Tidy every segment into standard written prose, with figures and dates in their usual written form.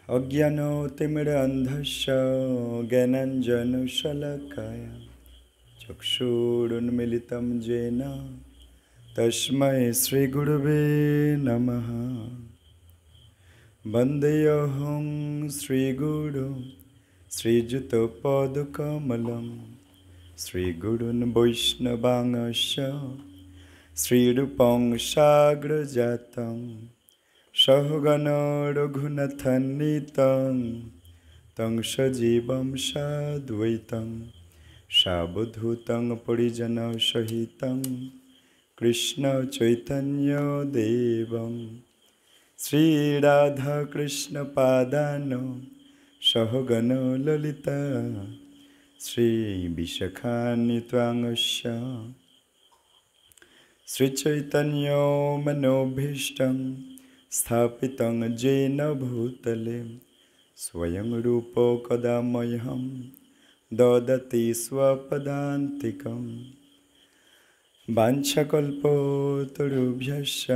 अज्ञानतिमिरान्धस्य ज्ञानाञ्जनशलाकया चक्षुरुन्मीलितं येन तस्मै श्रीगुरवे नमः। वन्देऽहं श्रीगुरु श्रीयुतपदकमलं श्रीगुरून् वैष्णवांश्च श्रीरूपं साग्रजातं सहगण रघुनाथान्वितं तं सजीवं साद्वैतं सावधूतं परिजनसहितं कृष्णचैतन्यदेवं श्रीराधाकृष्णपादान् सहगण ललिता श्रीविशाखान्वितांश्च श्रीचैतन्यमनोभीष्टं स्थापितं येन भूतले स्वयं रूप कदा मह्यं ददति स्वपदान्तिकं। वाञ्छाकल्पतरुभ्यश्च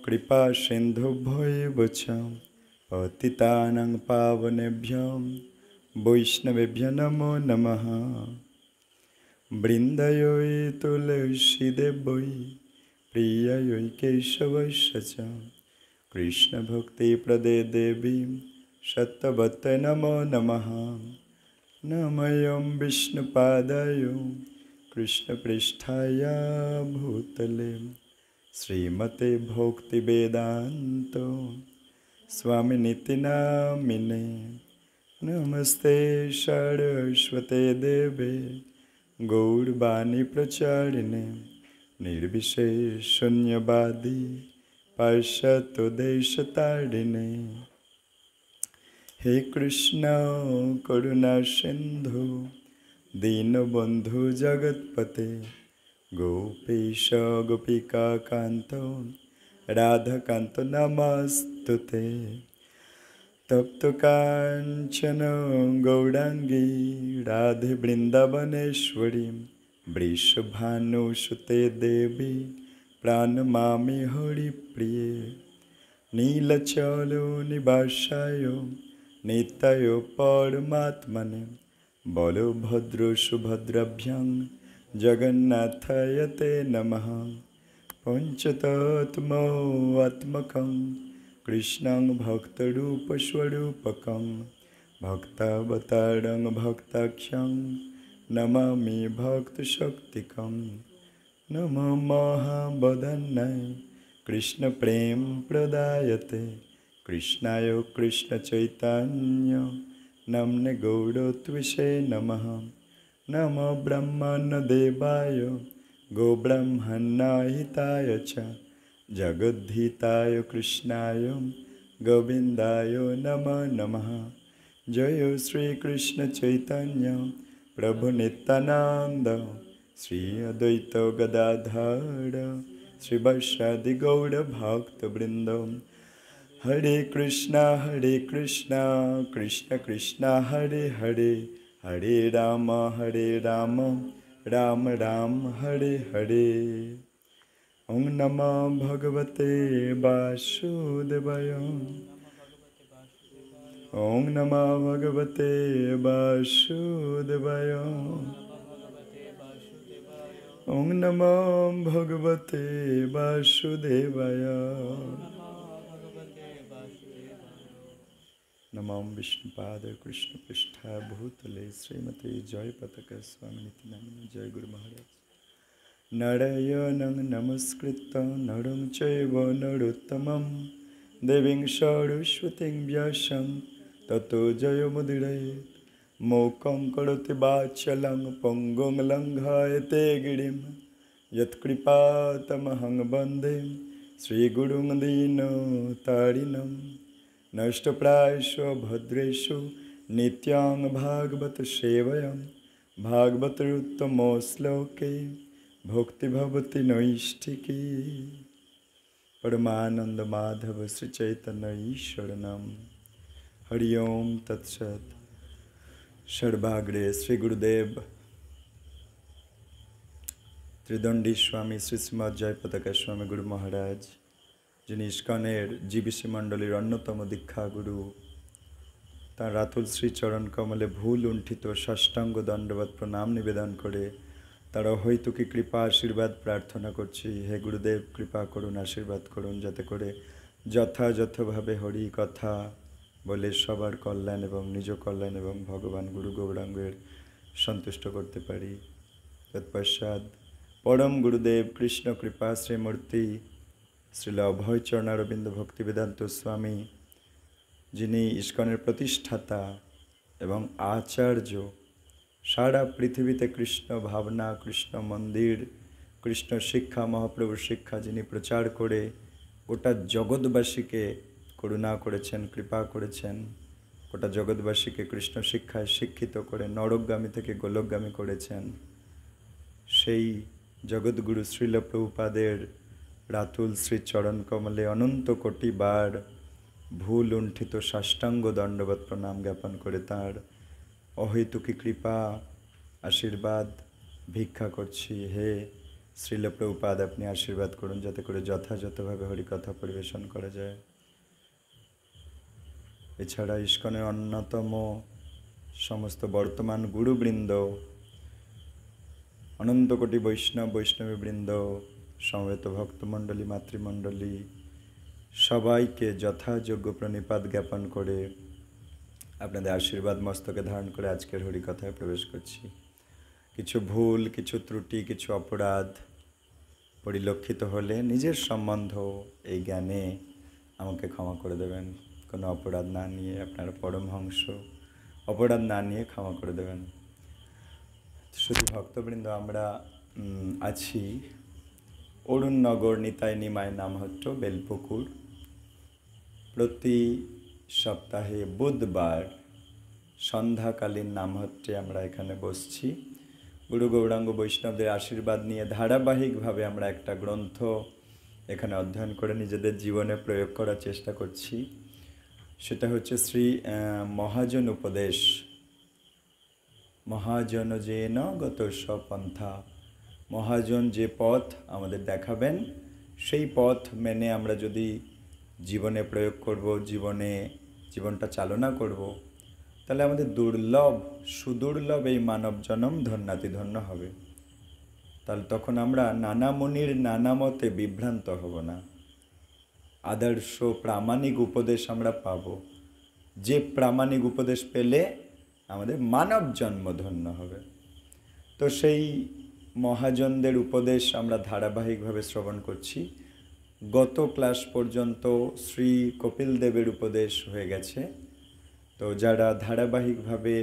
कृपासिन्धुभ्यैव च पतितानां पावनेभ्यो वैष्णवेभ्यो नमो नमः। वृन्दायै तुलसीदेवै प्रियायै केशवस्य च कृष्णभक्तिप्रदे देवी सत्यवत्यै नमो नमः। नमोऽयं विष्णुपादाय कृष्णपृष्ठाय भूतले श्रीमते भक्तिवेदान्त स्वामिनिति नामिने। नमस्ते सरस्वते देवे गौरवाणी प्रचारिणे निर्विशेषशून्यवादी पाश्चात्यदेशतारिणे। हे कृष्ण करुणा सिंधु दीनबंधु जगत्पते गोपेश गोपिका कांत राधाकांत नमस्तुते। तप्त कांचन गौरांगी राधे वृंदावनेश्वरी वृषभानुसुते देवी प्रणमामि हरिप्रिये। नीलचलो निवासाय नित्याय परमात्मने बलभद्र सुभद्राभ्यां जगन्नाथाय ते नमः। पंचतत्त्वात्मकं कृष्णं भक्तरूपस्वरूपकं भक्तावतारं भक्ताख्यं नमामि भक्तशक्तिकं। नमो महावदन्नाय कृष्ण प्रेम प्रदायते कृष्णाय कृष्ण चैतन्य नमने गौरत्विषे नमः। नमो ब्रह्मण देवाय गोब्रह्मणाहिताय च जगद्धिताय कृष्णाय गोविन्दाय नमो नमः। जय श्री कृष्ण चैतन्य प्रभु नित्यानंद श्री अद्वैत गदाधर श्रीवासादि गौर भक्तवृंद। हरे कृष्णा कृष्ण कृष्ण हरे हरे हरे राम राम राम हरे हरे। ओम नमो भगवते वासुदेवाय ओम नमो भगवते वासुदेवाय ओम नमो भगवते वासुदेवाय। नमो विष्णुपाद कृष्ण पृष्ठा भूतले श्रीमते जयपताका स्वामिनिति नामिने। जय गुरु महाराज। नारायणं नमस्कृत्य नरं चैव नरोत्तमं देवीं सरस्वतीं व्यासं ततो जयमुदीरयेत्। मूकं करोति वाचालं पङ्गुं लङ्घयते गिरिं यत्कृपातमहं वन्दे श्रीगुरुं दीनतारिणं। नष्टप्रायेषु भद्रेषु नित्यं भागवत सेवया भागवतोत्तमो श्लोके भक्ति भवति नैष्ठिकी। परमानंद माधव श्री चैतन्य ईश्वर नाम। हरि ओम तत्सत। सर्वाग्रे श्री गुरुदेव त्रिदंडी स्वामी श्री श्रीमद जयपताका स्वामी गुरु महाराज, যিনি ইস্কনের জিবিসি মণ্ডলীর অন্যতম দীক্ষা গুরু, তার রাতুল শ্রী চরণ কমলে ভুল লুণ্ঠিত সাষ্টাঙ্গ দণ্ডবত প্রণাম নিবেদন করে তার অহৈতুকী কৃপা আশীর্বাদ প্রার্থনা করছি। হে গুরুদেব, কৃপা করুন, আশীর্বাদ করুন, যাতে করে যথাযথভাবে হরি কথা বলে সবার কল্যাণ এবং নিজ কল্যাণ এবং ভগবান গুরু গৌরাঙ্গের সন্তুষ্ট করতে পারি। তৎপশ্চাৎ পরম গুরুদেব কৃষ্ণ কৃপা শ্রীমূর্তি শ্রীল অভয় চরণারবিন্দ ভক্তিবেদান্ত স্বামী, যিনি ইস্কনের প্রতিষ্ঠাতা এবং আচার্য, সারা পৃথিবীতে কৃষ্ণ ভাবনা, কৃষ্ণ মন্দির, কৃষ্ণ শিক্ষা, মহাপ্রভুর শিক্ষা যিনি প্রচার করে গোটা জগৎবাসীকে করুণা করেছেন, কৃপা করেছেন, গোটা জগৎবাসীকে কৃষ্ণ শিক্ষায় শিক্ষিত করে নরকগামী থেকে গোলকগামী করেছেন, সেই জগৎগুরু শ্রীল প্রভুপাদের রাতুল শ্রী চরণ কমলে অনন্ত কোটি বার ভুল লুণ্ঠিত সাষ্টাঙ্গ দণ্ডবত প্রণাম জ্ঞাপন করে তাঁর অহৈতুকী কৃপা আশীর্বাদ ভিক্ষা করছি। হে শ্রীল প্রভুপাদ, আপনি আশীর্বাদ করুন যাতে করে যথাযথভাবে হরিকথা পরিবেশন করা যায়। এছাড়া ইস্কনের অন্যতম সমস্ত বর্তমান গুরুবৃন্দ, অনন্ত কোটি বৈষ্ণবীবৃন্দ, সমবেত ভক্তমণ্ডলী, মাতৃমণ্ডলী, সবাইকে যথাযোগ্য প্রণিপাত জ্ঞাপন করে আপনাদের আশীর্বাদ মস্তকে ধারণ করে আজকের হরিকথায় প্রবেশ করছি। কিছু ভুল, কিছু ত্রুটি, কিছু অপরাধ পরিলক্ষিত হলে নিজের সম্বন্ধ এই জ্ঞানে আমাকে ক্ষমা করে দেবেন। কোনো অপরাধ না নিয়ে, আপনারা পরমহংস, অপরাধ না নিয়ে ক্ষমা করে দেবেন। শুধু ভক্তবৃন্দ, আমরা আছি অরুণনগর নিতাই নিমাই নামহট্ট বেলপুকুর। প্রতি সপ্তাহে বুধবার সন্ধ্যাকালীন নামহট্টে আমরা এখানে বসছি। গুরু গৌরাঙ্গ বৈষ্ণবদের আশীর্বাদ নিয়ে ধারাবাহিকভাবে আমরা একটা গ্রন্থ এখানে অধ্যয়ন করে নিজেদের জীবনে প্রয়োগ করার চেষ্টা করছি। সেটা হচ্ছে শ্রী মহাজন উপদেশ। মহাজন যেন গত সপন্থা, মহাজন যে পথ আমাদের দেখাবেন সেই পথ মেনে আমরা যদি জীবনে প্রয়োগ করব, জীবনটা চালনা করব, তাহলে আমাদের সুদুর্লভ এই মানব জনম ধন্যাতিধন্য হবে। তাহলে তখন আমরা নানা মুনির নানা মতে বিভ্রান্ত হব না। আদর্শ প্রামাণিক উপদেশ আমরা পাব, যে প্রামাণিক উপদেশ পেলে আমাদের মানব জন্ম ধন্য হবে। তো সেই মহাজনদের উপদেশ আমরা ধারাবাহিকভাবে শ্রবণ করছি। গত ক্লাস পর্যন্ত শ্রী কপিল দেবের উপদেশ হয়ে গেছে। তো যারা ধারাবাহিকভাবে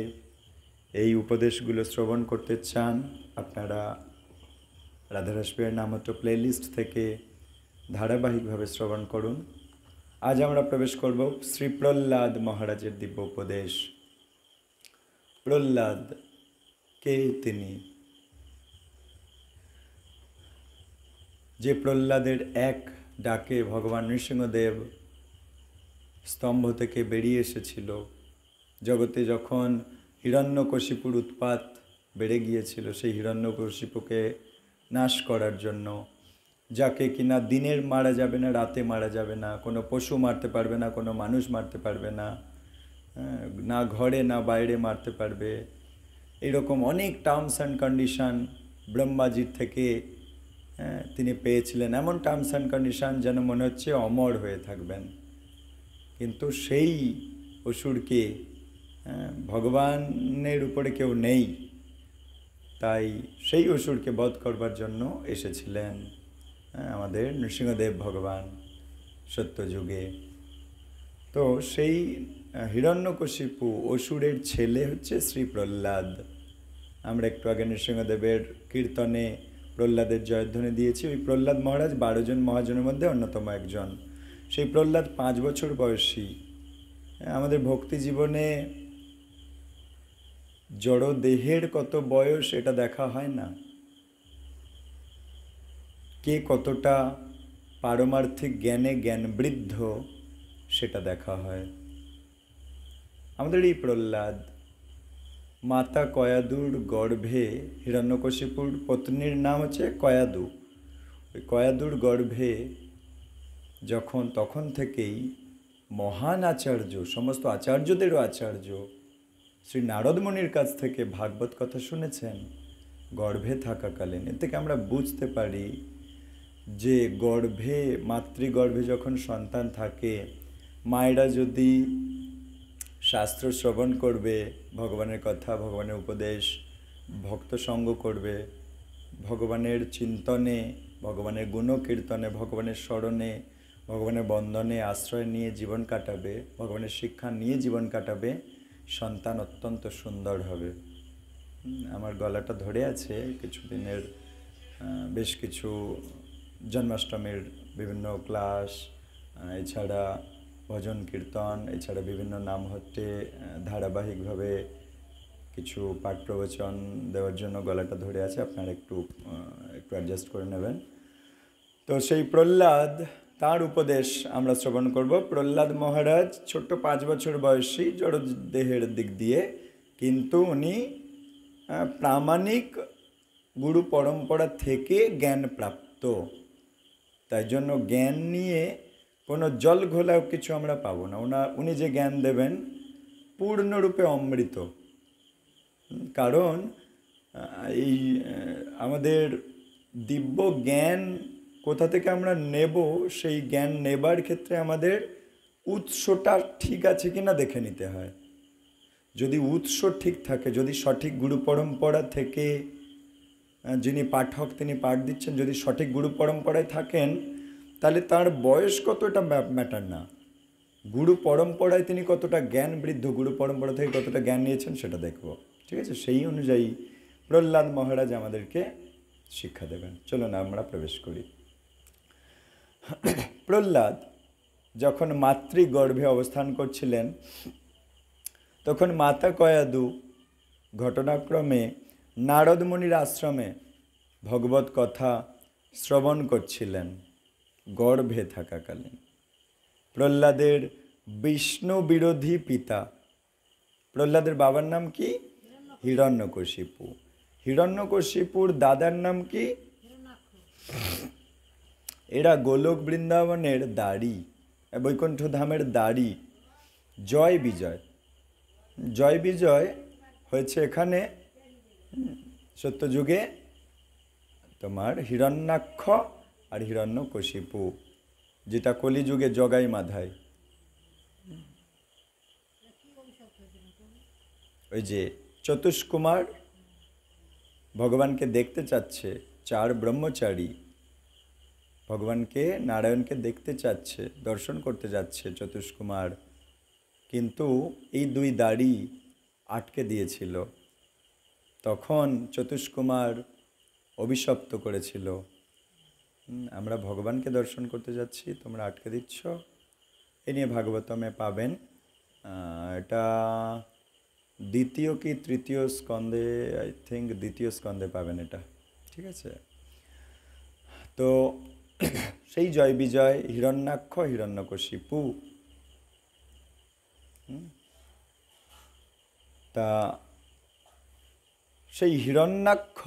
এই উপদেশগুলো শ্রবণ করতে চান, আপনারা রাধারাসপীরের নামহট্ট প্লেলিস্ট থেকে ধারাবাহিকভাবে শ্রবণ করুন। আজ আমরা প্রবেশ করব শ্রী প্রহ্লাদ মহারাজের দিব্য উপদেশ। প্রহ্লাদ কে তিনি? যে প্রহ্লাদের এক ডাকে ভগবান নৃসিংহদেব স্তম্ভ থেকে বেরিয়ে এসেছিল, জগতে যখন হিরণ্যকশিপুর উৎপাত বেড়ে গিয়েছিল, সেই হিরণ্যকশিপুকে নাশ করার জন্য, যাকে কিনা দিনের মারা যাবে না, রাতে মারা যাবে না, কোনো পশু মারতে পারবে না, কোনো মানুষ মারতে পারবে না, না ঘরে না বাইরে মারতে পারবে, এরকম অনেক টার্মস অ্যান্ড কন্ডিশান ব্রহ্মাজির থেকে তিনি পেয়েছিলেন। এমন টার্মস অ্যান্ড কন্ডিশান যেন মনে হচ্ছে অমর হয়ে থাকবেন। কিন্তু সেই অসুরকে, ভগবানের উপরে কেউ নেই, তাই সেই অসুরকে বধ করবার জন্য এসেছিলেন আমাদের নৃসিংহদেব ভগবান সত্যযুগে। তো সেই হিরণ্যকশিপু অসুরের ছেলে হচ্ছে শ্রী প্রহ্লাদ। আমরা একটু আগে নৃসিংহদেবের কীর্তনে প্রহ্লাদের জয়ধ্বনি দিয়েছি। ওই প্রহ্লাদ মহারাজ 12 জন মহাজনের মধ্যে অন্যতম একজন। সেই প্রহ্লাদ 5 বছর বয়সী। আমাদের ভক্তি জীবনে জড় দেহের কত বয়স এটা দেখা হয় না, কে কতটা পারমার্থিক জ্ঞানে জ্ঞানবৃদ্ধ সেটা দেখা হয়। আমাদের এই প্রহ্লাদ মাতা কয়াদুর গর্ভে, হিরণ্যকশিপুর পত্নীর নাম হচ্ছে কয়াদু, ওই কয়াদুর গর্ভে তখন থেকেই মহান আচার্য, সমস্ত আচার্যদেরও আচার্য শ্রী নারদ মুনির কাছ থেকে ভাগবত কথা শুনেছেন গর্ভে থাকাকালীন। এর থেকে আমরা বুঝতে পারি যে গর্ভে, মাতৃগর্ভে যখন সন্তান থাকে, মায়েরা যদি শাস্ত্র শ্রবণ করবে, ভগবানের কথা, ভগবানের উপদেশ, ভক্ত সঙ্গ করবে, ভগবানের চিন্তনে, ভগবানের গুণকীর্তনে, ভগবানের স্মরণে, ভগবানের বন্দনে আশ্রয় নিয়ে জীবন কাটাবে, ভগবানের শিক্ষা নিয়ে জীবন কাটাবে, সন্তান অত্যন্ত সুন্দর হবে। আমার গলাটা ধরে আছে কিছুদিনের, বেশ কিছু জন্মাষ্টমীর বিভিন্ন ক্লাস, এছাড়া ভজন কীর্তন, এছাড়া বিভিন্ন নাম হতে ধারাবাহিকভাবে কিছু পাঠ প্রবচন দেওয়ার জন্য গলাটা ধরে আছে। আপনারা একটু অ্যাডজাস্ট করে নেবেন। তো সেই প্রহ্লাদ, তার উপদেশ আমরা শ্রবণ করব। প্রহ্লাদ মহারাজ ছোট্ট 5 বছর বয়সী, জড় দেহের দিক দিয়ে, কিন্তু উনি প্রামাণিক গুরু পরম্পরা থেকে জ্ঞান প্রাপ্ত। তাই জন্য জ্ঞান নিয়ে কোনো জল ঘোলাও কিছু আমরা পাবো না। উনি যে জ্ঞান দেবেন পূর্ণরূপে অমৃত। কারণ এই আমাদের দিব্য জ্ঞান কোথা থেকে আমরা নেব, সেই জ্ঞান নেবার ক্ষেত্রে আমাদের উৎসটা ঠিক আছে কিনা দেখে নিতে হয়। যদি উৎস ঠিক থাকে, যদি সঠিক গুরু পরম্পরা থেকে যিনি পাঠক তিনি পাঠ দিচ্ছেন, যদি সঠিক গুরু পরম্পরায় থাকেন, তাহলে তার বয়স কত এটা ম্যাটার না। গুরু পরম্পরায় তিনি কতটা জ্ঞান বৃদ্ধ, গুরু পরম্পরা থেকে কতটা জ্ঞান নিয়েছেন সেটা দেখব। ঠিক আছে, সেই অনুযায়ী প্রহ্লাদ মহারাজ আমাদেরকে শিক্ষা দেবেন। চলুন আমরা প্রবেশ করি। প্রহ্লাদ যখন মাতৃগর্ভে অবস্থান করছিলেন, তখন মাতা কয়াদু ঘটনাক্রমে নারদ মুনির আশ্রমে ভগবত কথা শ্রবণ করছিলেন গর্ভে থাকাকালীন। প্রহ্লাদের বিষ্ণু বিরোধী পিতা, প্রহ্লাদের বাবার নাম কি? হিরণ্যকশিপু। হিরণ্যকশিপুর দাদার নাম কি? এরা গোলক বৃন্দাবনের দাড়ি, বৈকুণ্ঠ ধামের দাড়ি জয় বিজয়। জয় বিজয় হয়েছে এখানে সত্যযুগে তোমার হিরণ্যাক্ষ আর হিরণ্যকশিপু, যেটা কলিযুগে জগাই মাধাই। ওই যে চতুষ্কুমার ভগবানকে দেখতে চাচ্ছে, 4 ব্রহ্মচারী ভগবানকে, নারায়ণকে দেখতে চাচ্ছে, দর্শন করতে যাচ্ছে চতুষ্কুমার, কিন্তু এই 2 দাড়ি আটকে দিয়েছিল। তখন চতুষ্কুমার অভিশপ্ত করেছিল, আমরা ভগবানকে দর্শন করতে যাচ্ছি, তোমরা আটকে দিচ্ছ। এ নিয়ে ভাগবতমে পাবেন। এটা দ্বিতীয় কি তৃতীয় স্কন্ধে, আই থিঙ্ক দ্বিতীয় স্কন্ধে পাবেন এটা। ঠিক আছে, তো সেই জয় বিজয়, হিরণ্যাক্ষ, হিরণ্যকশিপু। তা সেই হিরণ্যাক্ষ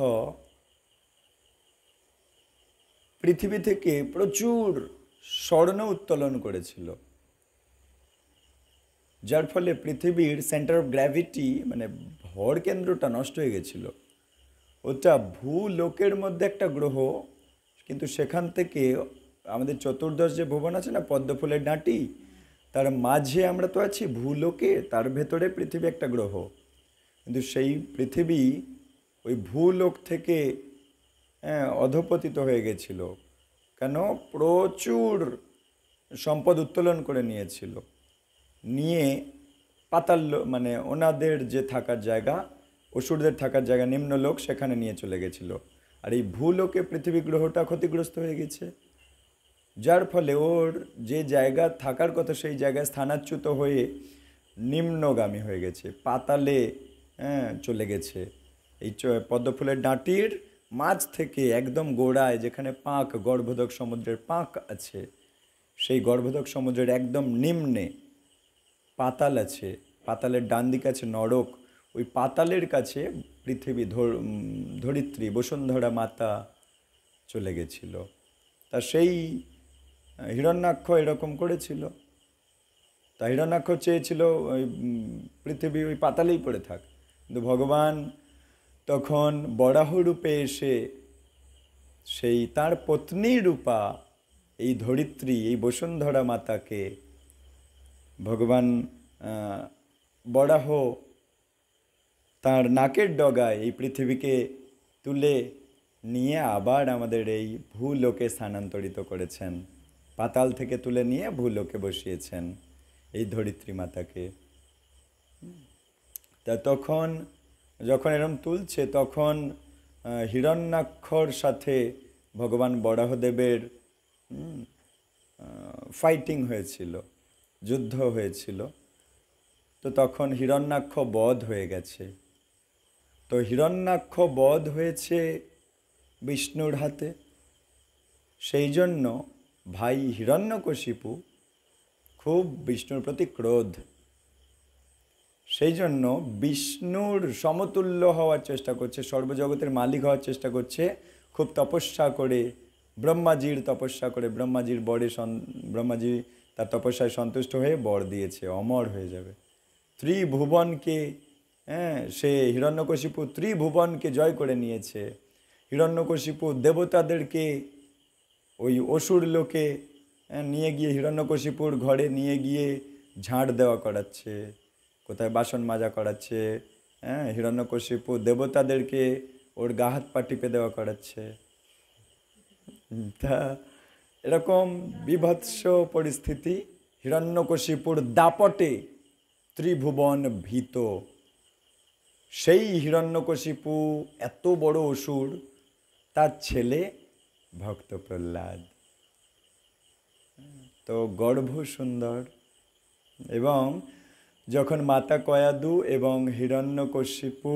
পৃথিবী থেকে প্রচুর স্বর্ণ উত্তোলন করেছিল, যার ফলে পৃথিবীর সেন্টার অফ গ্র্যাভিটি, মানে ভর কেন্দ্রটা নষ্ট হয়ে গেছিল। ওটা ভূলোকের মধ্যে একটা গ্রহ, কিন্তু সেখান থেকে আমাদের চতুর্দশ যে ভুবন আছে না, পদ্মফুলের ডাঁটি, তার মাঝে আমরা তো আছি ভূলোকে, তার ভেতরে পৃথিবী একটা গ্রহ। কিন্তু সেই পৃথিবী ওই ভূলোক থেকে অধঃপতিত হয়ে গেছিল। কেন? প্রচুর সম্পদ উত্তোলন করে নিয়েছিল, নিয়ে পাতাল, মানে ওনাদের যে থাকার জায়গা, অসুরদের থাকার জায়গা নিম্নলোক, সেখানে নিয়ে চলে গেছিল। আর এই ভূলোকে পৃথিবী গ্রহটা ক্ষতিগ্রস্ত হয়ে গেছে, যার ফলে ওর যে জায়গা থাকার কথা সেই জায়গায় স্থানাচ্যুত হয়ে নিম্নগামী হয়ে গেছে, পাতালে চলে গেছে। এই পদ্মফুলের ডাঁটির মাঝ থেকে একদম গোড়ায় যেখানে পাঁক, গর্ভোদক সমুদ্রের পাঁক আছে, সেই গর্ভোদক সমুদ্রের একদম নিম্নে পাতাল আছে। পাতালের ডান দিকে আছে নরক। ওই পাতালের কাছে পৃথিবী, ধরিত্রী, বসুন্ধরা মাতা চলে গেছিল। তা সেই হিরণ্যাক্ষ এরকম করেছিল। তা হিরণ্যাক্ষ চেয়েছিল ওই পৃথিবী ওই পাতালেই পড়ে থাক, কিন্তু ভগবান তখন বরাহ রূপে এসে সেই তার পত্নী রূপা এই ধরিত্রী, এই বসুন্ধরা মাতাকে ভগবান বরাহ তার নাকের ডগায় এই পৃথিবীকে তুলে নিয়ে আবার আমাদের এই ভূলোকে স্থানান্তরিত করেছেন। পাতাল থেকে তুলে নিয়ে ভূলোকে বসিয়েছেন এই ধরিত্রী মাতাকে। তা তখন যখন এরম তুলছে, তখন হিরণ্যাক্ষর সাথে ভগবান বরাহদেবের ফাইটিং হয়েছিল, যুদ্ধ হয়েছিল। তো তখন হিরণ্যাক্ষ বধ হয়ে গেছে। তো হিরণ্যাক্ষ বধ হয়েছে বিষ্ণুর হাতে। সেই জন্য ভাই হিরণ্যকশিপু খুব বিষ্ণুর প্রতি ক্রোধ। সেই জন্য বিষ্ণুর সমতুল্য হওয়ার চেষ্টা করছে, সর্বজগতের মালিক হওয়ার চেষ্টা করছে, খুব তপস্যা করে, ব্রহ্মাজির তপস্যা করে, ব্রহ্মাজির বরে ব্রহ্মাজি তার তপস্যায় সন্তুষ্ট হয়ে বর দিয়েছে, অমর হয়ে যাবে। ত্রিভুবনকে, সে হিরণ্যকশিপু ত্রিভুবনকে জয় করে নিয়েছে। হিরণ্যকশিপু দেবতাদেরকে ওই অসুর লোকে নিয়ে গিয়ে হিরণ্যকশিপুর ঘরে নিয়ে গিয়ে ঝাড় দেওয়া করাচ্ছে, কোথায় বাসন মাজা করাচ্ছে। হিরণ্যকশিপু দেবতাদেরকে ওর গা হাত পা টিপে দেওয়া করাচ্ছে। তা এরকম বিভৎস পরিস্থিতি। হিরণ্যকশিপুর দাপটে ত্রিভুবন ভীত। সেই হিরণ্যকশিপু এত বড় অসুর, তার ছেলে ভক্ত প্রহ্লাদ। তো গর্ভ সুন্দর। এবং যখন মাতা কয়াদু এবং হিরণ্যকশিপু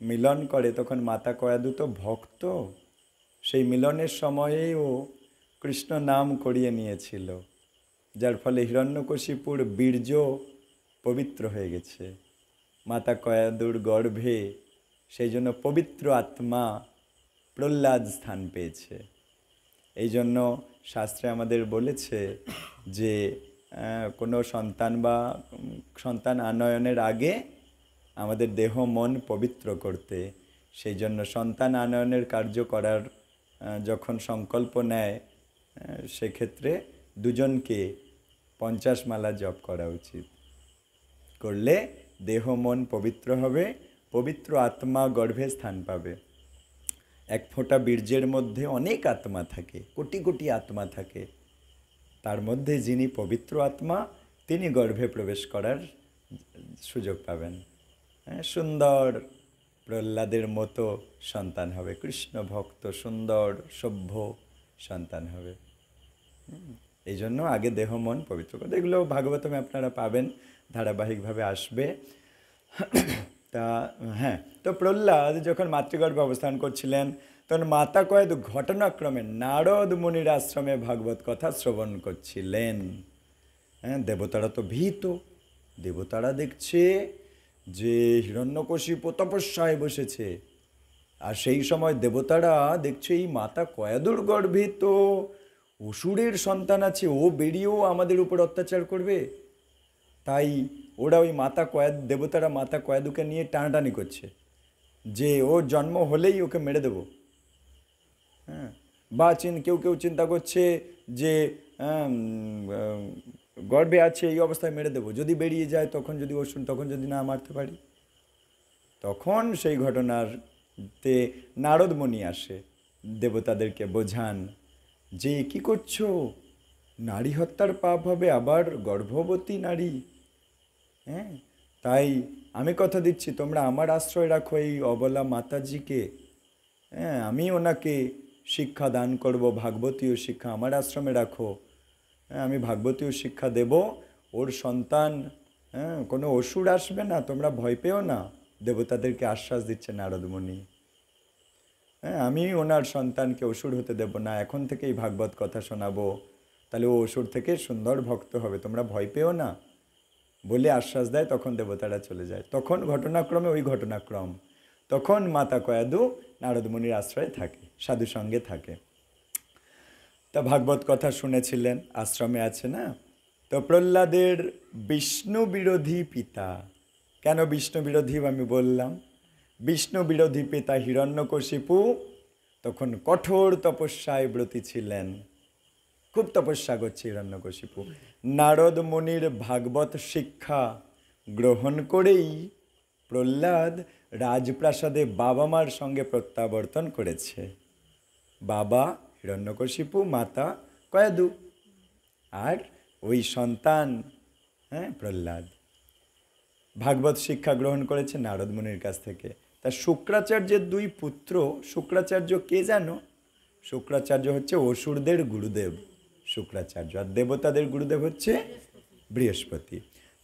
মিলন করে, তখন মাতা কয়াদু তো ভক্ত, সেই মিলনের সময়েও কৃষ্ণ নাম করিয়ে নিয়েছিল, যার ফলে হিরণ্যকশিপুর বীর্য পবিত্র হয়ে গেছে মাতা কয়াদুর গর্ভে। সেই জন্য পবিত্র আত্মা প্রহ্লাদ স্থান পেয়েছে। এই জন্য শাস্ত্রে আমাদের বলেছে যে কোনো সন্তান বা সন্তান আনয়নের আগে আমাদের দেহ মন পবিত্র করতে। সেই জন্য সন্তান আনয়নের কার্য করার যখন সংকল্প নেয়, সেক্ষেত্রে দুজনকে 50 মালা জপ করা উচিত। করলে দেহ মন পবিত্র হবে, পবিত্র আত্মা গর্ভে স্থান পাবে। এক ফোঁটা বীর্যের মধ্যে অনেক আত্মা থাকে, কোটি কোটি আত্মা থাকে। তার মধ্যে যিনি পবিত্র আত্মা, তিনি গর্ভে প্রবেশ করার সুযোগ পাবেন। সুন্দর প্রহ্লাদের মতো সন্তান হবে, কৃষ্ণ ভক্ত সুন্দর সভ্য সন্তান হবে। এই জন্য আগে দেহ মন পবিত্র করতে। এগুলো ভাগবতমে আপনারা পাবেন, ধারাবাহিকভাবে আসবে। তা তো প্রহ্লাদ যখন মাতৃগর্ভে অবস্থান করছিলেন, তখন মাতা কয়াদু ঘটনাক্রমে নারদ মুনির আশ্রমে ভাগবত কথা শ্রবণ করছিলেন। দেবতারা তো ভীত। দেবতারা দেখছে যে হিরণ্যকশিপু তপস্যায় বসেছে, আর সেই সময় দেবতারা দেখছে এই মাতা কয়াদুর গর্ভে তো অসুরের সন্তান আছে, ও বেরিয়েও আমাদের উপর অত্যাচার করবে। তাই ওরা ওই দেবতারা মাতা কয়াদুকে নিয়ে টানাটানি করছে যে ওর জন্ম হলেই ওকে মেরে দেব। বা কেউ কেউ চিন্তা করছে যে গর্ভে আছে, এই অবস্থায় মেরে দেব, যদি বেরিয়ে যায় তখন, যদি অসুর, তখন যদি না মারতে পারি। তখন সেই ঘটনাতে নারদ মুনি আসে, দেবতাদেরকে বোঝান যে কি করছো, নারী হত্যার পাপ হবে, আবার গর্ভবতী নারী। তাই আমি কথা দিচ্ছি, তোমরা আমার আশ্রয় রাখো এই অবলা মাতাজিকে। আমি ওনাকে শিক্ষা দান করব, ভাগবতীয় শিক্ষা আমার আশ্রমে রাখো। আমি ভাগবতীয় শিক্ষা দেব, ওর সন্তান কোনো অসুর আসবে না, তোমরা ভয় পেও না। দেবতাদেরকে আশ্বাস দিচ্ছে নারদ মুনি। আমি ওনার সন্তানকে অসুর হতে দেব না, এখন থেকেই ভাগবত কথা শোনাবো, তাহলে ও অসুর থেকে সুন্দর ভক্ত হবে, তোমরা ভয় পেও না বলে আশ্বাস দেয়। তখন দেবতারা চলে যায়। তখন ঘটনাক্রমে ওই ঘটনাক্রম, তখন মাতা কয়াদু নারদ মুনির আশ্রয়ে থাকে, সাধু সঙ্গে থাকে। তা ভাগবত কথা শুনেছিলেন, আশ্রমে আছে না, তো প্রহ্লাদের বিষ্ণু বিরোধী পিতা, কেন বিষ্ণু বিরোধী আমি বললাম, বিষ্ণু বিরোধী পিতা হিরণ্যকশিপু তখন কঠোর তপস্যায় ব্রতী ছিলেন, খুব তপস্যা করছে হিরণ্যকশিপু। নারদ মুনির ভাগবত শিক্ষা গ্রহণ করেই প্রহ্লাদ রাজপ্রাসাদে বাবা মার সঙ্গে প্রত্যাবর্তন করেছে। বাবা হিরণ্যকশিপু, মাতা কয়াদু, আর ওই সন্তান প্রহ্লাদ ভাগবত শিক্ষা গ্রহণ করেছে নারদ মুনির কাছ থেকে। তা শুক্রাচার্যের দুই পুত্র, শুক্রাচার্য কে জানো? শুক্রাচার্য হচ্ছে অসুরদের গুরুদেব শুক্রাচার্য, আর দেবতাদের গুরুদেব হচ্ছে বৃহস্পতি।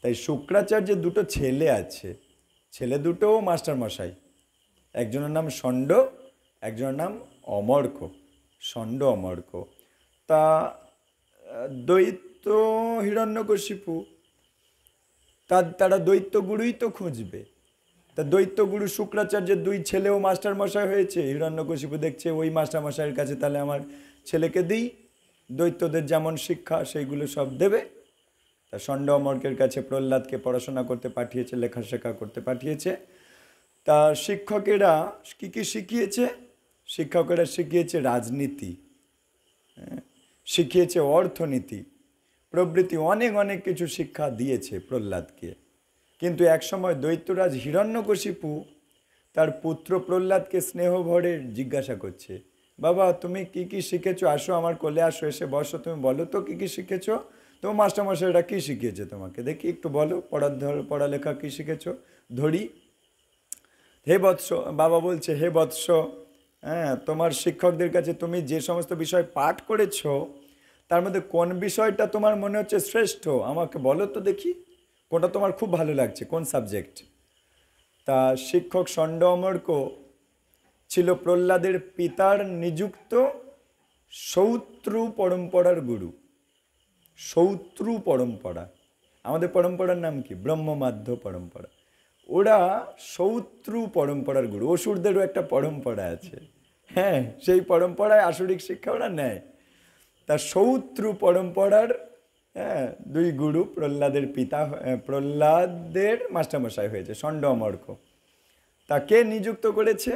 তাই শুক্রাচার্যের দুটো ছেলে আছে, ছেলে দুটো মাস্টারমশাই, একজনের নাম ষণ্ড, একজনের নাম অমর্ক, ষণ্ড অমর্ক। তা দৈত্য হিরণ্যকশিপু, তারা দৈত্যগুরুই তো খুঁজবে। তা দৈত্যগুরু শুক্রাচার্যের দুই ছেলেও মাস্টারমশাই হয়েছে। হিরণ্যকশিপু দেখছে ওই মাস্টারমশাইয়ের কাছে তাহলে আমার ছেলেকে দিই, দৈত্যদের যেমন শিক্ষা সেইগুলো সব দেবে। তা ষণ্ড অমর্কের কাছে প্রহ্লাদকে পড়াশোনা করতে পাঠিয়েছে, লেখাশেখা করতে পাঠিয়েছে। তা শিক্ষকেরা কী কী শিখিয়েছে? শিক্ষকেরা শিখিয়েছে রাজনীতি, শিখিয়েছে অর্থনীতি প্রভৃতি, অনেক অনেক কিছু শিক্ষা দিয়েছে প্রহ্লাদকে। কিন্তু একসময় দৈত্যরাজ হিরণ্যকশিপু তার পুত্র প্রহ্লাদকে স্নেহ ভরে জিজ্ঞাসা করছে, বাবা তুমি কি কি শিখেছো, আসো আমার কোলে আসো, এসে বসো, তুমি বলো তো কি কি শিখেছো, তোমার মাস্টারমশাইরা কী শিখিয়েছে তোমাকে, দেখি একটু বলো, পড়ালেখা কী শিখেছো ধরি। হে বৎস, বাবা বলছে, হে বৎস, তোমার শিক্ষকদের কাছে তুমি যে সমস্ত বিষয় পাঠ করেছো তার মধ্যে কোন বিষয়টা তোমার মনে হচ্ছে শ্রেষ্ঠ, আমাকে বলো তো দেখি, কোনটা তোমার খুব ভালো লাগছে, কোন সাবজেক্ট। তা শিক্ষক ষণ্ড অমর্ক ছিল প্রহ্লাদের পিতার নিযুক্ত সৌত্রু পরম্পরার গুরু। সৌত্রু পরম্পরা, আমাদের পরম্পরার নাম কি? ব্রহ্মমাধ্য পরম্পরা। ওরা সৌত্রু পরম্পরার গুরু, অসুরদেরও একটা পরম্পরা আছে, হ্যাঁ, সেই পরম্পরায় আসরিক শিক্ষা ওরা নেয়। তা সৌত্রু পরম্পরার দুই গুরু প্রহ্লাদের পিতা, প্রহ্লাদের মাস্টারমশাই হয়েছে ষণ্ড অমর্ক। তাকে নিযুক্ত করেছে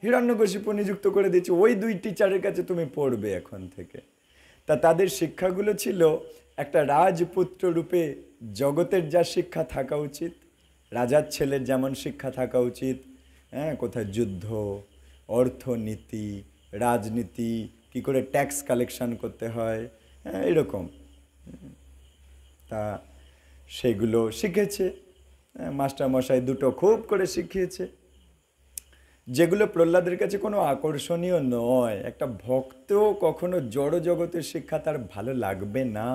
হিরণ্যকশিপু, নিযুক্ত করে দিয়েছে, ওই দুই টিচারের কাছে তুমি পড়বে এখন থেকে। তা তাদের শিক্ষাগুলো ছিল, একটা রাজপুত্র রূপে জগতের যা শিক্ষা থাকা উচিত, রাজার ছেলের যেমন শিক্ষা থাকা উচিত, কোথায় যুদ্ধ, অর্থনীতি, রাজনীতি, কি করে ট্যাক্স কালেকশন করতে হয়, এরকম, তা সেগুলো শিখেছে মাস্টারমশাই দুটো, খুব করে শিখিয়েছে, যেগুলো প্রহ্লাদের কাছে কোনো আকর্ষণীয় নয়। একটা ভক্ত কখনো জড় জগতের শিক্ষা তার ভালো লাগবে না।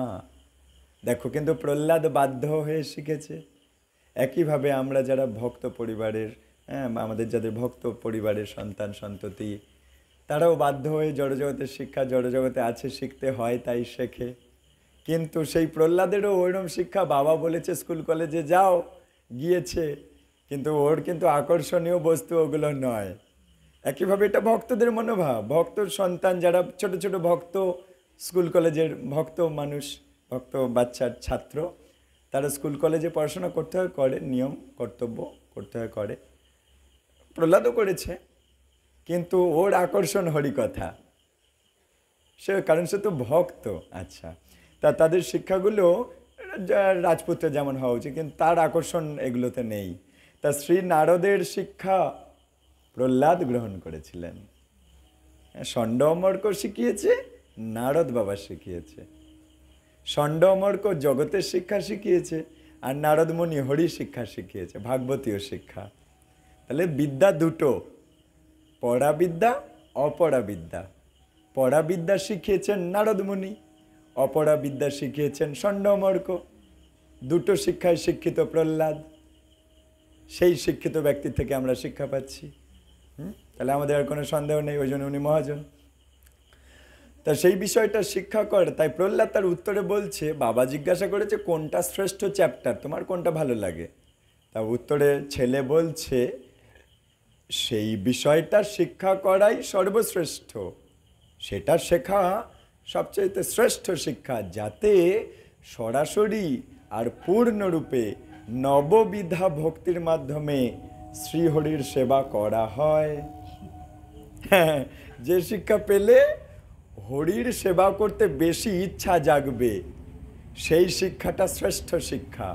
দেখো, কিন্তু প্রহ্লাদ বাধ্য হয়ে শিখেছে। একইভাবে আমরা যারা ভক্ত পরিবারের, আমাদের যাদের ভক্ত পরিবারের সন্তান সন্ততি, তারাও বাধ্য হয়ে জড়জগতের শিক্ষা, জড়জগতে আছে শিখতে হয়, তাই শেখে। কিন্তু সেই প্রহ্লাদেরও ওইরকম শিক্ষা, বাবা বলেছে স্কুল কলেজে যাও, গিয়েছে, কিন্তু ওর কিন্তু আকর্ষণীয় বস্তু ওগুলো নয়। একইভাবে এটা ভক্তদের মনোভাব, ভক্তর সন্তান যারা ছোট ছোট ভক্ত, স্কুল কলেজের ভক্ত মানুষ, ভক্ত বাচ্চার ছাত্র, তারা স্কুল কলেজে পড়াশোনা করতে হয়, করে, নিয়ম কর্তব্য করতে হয়, করে, প্রহ্লাদও করেছে, কিন্তু ওর আকর্ষণ হরিকথা, কারণ সে তো ভক্ত। আচ্ছা, তা তাদের শিক্ষাগুলো রাজপুত্র যেমন হওয়া উচিত, কিন্তু তার আকর্ষণ এগুলোতে নেই। তা শ্রী নারদের শিক্ষা প্রহ্লাদ গ্রহণ করেছিলেন। ষণ্ড অমর্ক শিখিয়েছে, নারদ বাবা শিখিয়েছে। ষণ্ড অমর্ক জগতের শিক্ষা শিখিয়েছে, আর নারদ মুনি হরি শিক্ষা শিখিয়েছে, ভাগবতীয় শিক্ষা। তাহলে বিদ্যা দুটো, পড়া বিদ্যা, অপরা বিদ্যা। পড়া বিদ্যা শিখিয়েছেন নারদ মুনি, অপরা বিদ্যা শিখিয়েছেন ষণ্ড অমর্ক। দুটো শিক্ষায় শিক্ষিত প্রহ্লাদ, সেই শিক্ষিত ব্যক্তি থেকে আমরা শিক্ষা পাচ্ছি। তাহলে আমাদের আর কোনো সন্দেহ নেই, ওই জন্য উনি মহাজন। তা সেই বিষয়টা শিক্ষা করে। তাই প্রহ্লাদ তার উত্তরে বলছে, বাবা জিজ্ঞাসা করেছে কোনটা শ্রেষ্ঠ চ্যাপ্টার, তোমার কোনটা ভালো লাগে? তা উত্তরে ছেলে বলছে, সেই বিষয়টা শিক্ষা করাই সর্বশ্রেষ্ঠ, সেটা শেখা সবচেয়ে শ্রেষ্ঠ শিক্ষা, যাতে সরাসরি আর পূর্ণরূপে নববিধা ভক্তির মাধ্যমে শ্রীহরির সেবা করা হয়। হ্যাঁ, যে শিক্ষা পেলে হরির সেবা করতে বেশি ইচ্ছা জাগবে, সেই শিক্ষাটা শ্রেষ্ঠ শিক্ষা,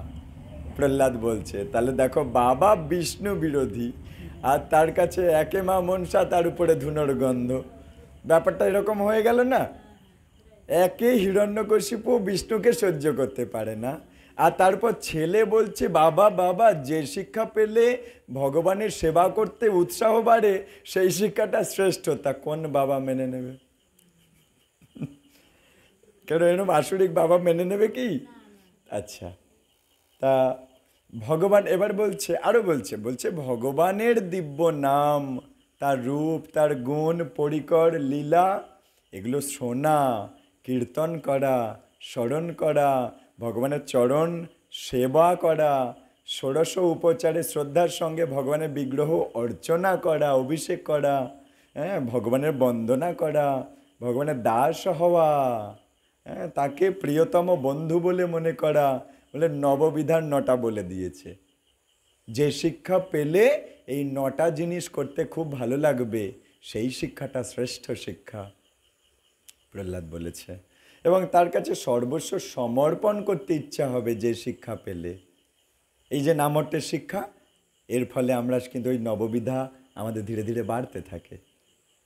প্রহ্লাদ বলছে। তাহলে দেখো, বাবা বিষ্ণু বিরোধী আর তার কাছে একে মা মনসা, তার উপরে ধুনোর গন্ধ। ব্যাপারটা এরকম হয়ে গেল না? একে হিরণ্যকশিপু বিষ্ণুকে সহ্য করতে পারে না, আর তারপর ছেলে বলছে বাবা বাবা যে শিক্ষা পেলে ভগবানের সেবা করতে উৎসাহ বাড়ে সেই শিক্ষাটা শ্রেষ্ঠ। তা কোন বাবা মেনে নেবে? কেন এরকম আসরিক বাবা মেনে নেবে কি? আচ্ছা, তা ভগবান এবার বলছে, আরো বলছে, বলছে ভগবানের দিব্য নাম, তার রূপ, তার গুণ, পরিকর, লীলা, এগুলো শোনা, কীর্তন করা, স্মরণ করা, ভগবানের চরণ সেবা করা, ষোড়শ উপচারে শ্রদ্ধার সঙ্গে ভগবানের বিগ্রহ অর্চনা করা, অভিষেক করা, হ্যাঁ, ভগবানের বন্দনা করা, ভগবানের দাস হওয়া, হ্যাঁ, তাকে প্রিয়তম বন্ধু বলে মনে করা, বলে নববিধার 9টা বলে দিয়েছে। যে শিক্ষা পেলে এই 9টা জিনিস করতে খুব ভালো লাগবে, সেই শিক্ষাটা শ্রেষ্ঠ শিক্ষা, প্রহ্লাদ বলেছে। এবং তার কাছে সর্বস্ব সমর্পণ করতে ইচ্ছা হবে যে শিক্ষা পেলে। এই যে নামহট্টের শিক্ষা, এর ফলে আমরা কিন্তু ওই নববিধা আমাদের ধীরে ধীরে বাড়তে থাকে,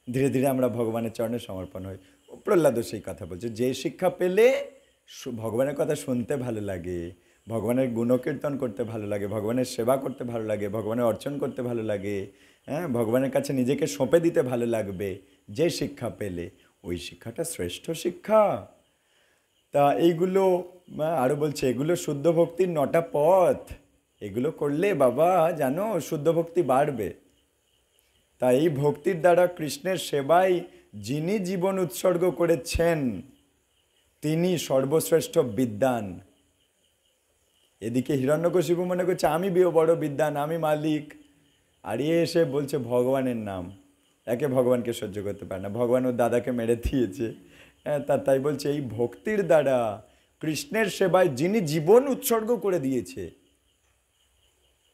ধীরে ধীরে আমরা ভগবানের চরণে সমর্পণ হই। প্রহ্লাদও সেই কথা বলছে, যে শিক্ষা পেলে ভগবানের কথা শুনতে ভালো লাগে, ভগবানের গুণকীর্তন করতে ভালো লাগে, ভগবানের সেবা করতে ভালো লাগে, ভগবানের অর্চন করতে ভালো লাগে, হ্যাঁ, ভগবানের কাছে নিজেকে সঁপে দিতে ভালো লাগবে, যে শিক্ষা পেলে ওই শিক্ষাটা শ্রেষ্ঠ শিক্ষা। তা এইগুলো আরও বলছে, এগুলো শুদ্ধ ভক্তির 9টা পথ, এগুলো করলে বাবা জানো শুদ্ধ ভক্তি বাড়বে। তাই এই ভক্তির দ্বারা কৃষ্ণের সেবায় যিনি জীবন উৎসর্গ করেছেন তিনি সর্বশ্রেষ্ঠ বিদ্বান। এদিকে হিরণ্যকশিপু মনে করছে আমি বড় বিদ্বান, আমি মালিক, আর এসে বলছে ভগবানের নাম। একে ভগবানকে সহ্য করতে পারে না, ভগবান ওর দাদাকে মেরে দিয়েছে। তাই বলছে এই ভক্তির দ্বারা কৃষ্ণের সেবায় যিনি জীবন উৎসর্গ করে দিয়েছে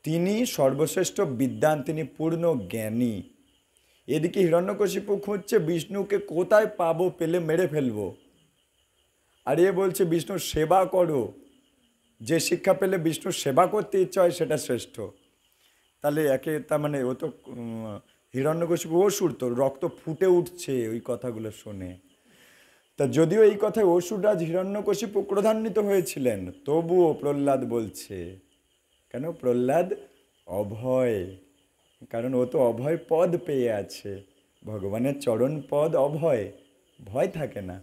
তিনি সর্বশ্রেষ্ঠ বিদ্বান, তিনি পূর্ণ জ্ঞানী। এদিকে হিরণ্যকশিপু খুঁজছে বিষ্ণুকে কোথায় পাবো, পেলে মেরে ফেলবো। আর এ বলছে বিষ্ণুর সেবা করো, যে শিক্ষা পেলে বিষ্ণুর সেবা করতে ইচ্ছা হয় সেটা শ্রেষ্ঠ। তাহলে একে তার মানে ও তো হিরণ্যকশিপু অসুর, তো রক্ত ফুটে উঠছে ওই কথাগুলো শুনে। তা যদিও এই কথায় অসুররাজ হিরণ্যকশিপু ক্রোধান্বিত হয়েছিলেন, তবুও প্রহ্লাদ বলছে, কেন? প্রহ্লাদ অভয়, কারণ ও তো অভয় পদ পেয়ে আছে, ভগবানের চরণ পদ অভয়, ভয় থাকে না।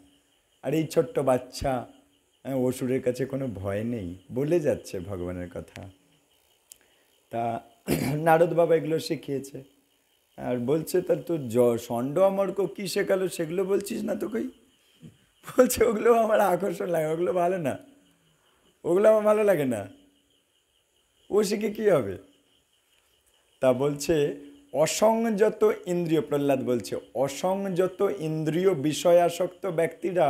আর এই ছোট্ট বাচ্চা অসুরের কাছে কোনো ভয় নেই, বলে যাচ্ছে ভগবানের কথা। তা নারদ বাবা এগুলো শিখিয়েছে, আর বলছে তার তো ষণ্ড অমর্ক কী শেখালো সেগুলো বলছিস না তো কই? বলছে ওগুলো আমার আকর্ষণ লাগে, ওগুলো ভালো না, ওগুলো আমার ভালো লাগে না, ও শিখে কী হবে? তা বলছে অসংযত ইন্দ্রিয়, প্রহ্লাদ বলছে অসংযত ইন্দ্রিয় বিষয়াসক্ত ব্যক্তিরা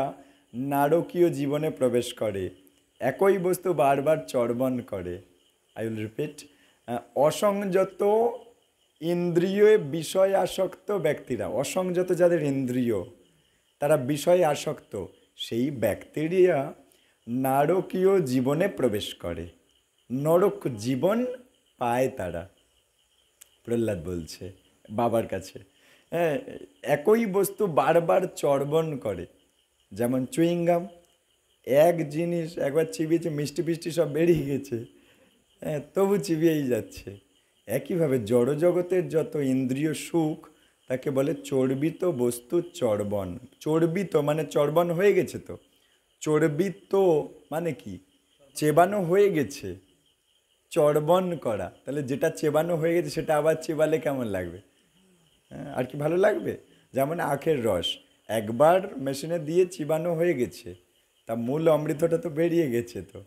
নারকীয় জীবনে প্রবেশ করে, একই বস্তু বারবার চর্বণ করে। আই উইল রিপিট, অসংযত ইন্দ্রিয় বিষয়াসক্ত ব্যক্তিরা, অসংযত যাদের ইন্দ্রিয় তারা বিষয়ে আসক্ত, সেই ব্যক্তিরা নারকীয় জীবনে প্রবেশ করে, নরক জীবন পায় তারা। প্রহ্লাদ বলছে বাবার কাছে, হ্যাঁ, একই বস্তু বারবার চর্বণ করে, যেমন চুইংগাম, এক জিনিস একবার চিবিয়েছে, মিষ্টি ফিষ্টি সব বেরিয়ে গেছে, হ্যাঁ, তবু চিবিয়েই যাচ্ছে। একইভাবে জড়জগতের যত ইন্দ্রিয় সুখ তাকে বলে চর্বিত বস্তু চর্বণ। চর্বিত মানে চর্বণ হয়ে গেছে, তো চর্বিত মানে কি? চেবানো হয়ে গেছে, চর্বণ করা। তাহলে যেটা চেবানো হয়ে গেছে সেটা আবার চেবালে কেমন লাগবে? হ্যাঁ, আর কি ভালো লাগবে? যেমন আখের রস একবার মেশিনে দিয়ে চিবানো হয়ে গেছে, তা মূল অমৃতটা তো বেরিয়ে গেছে, তো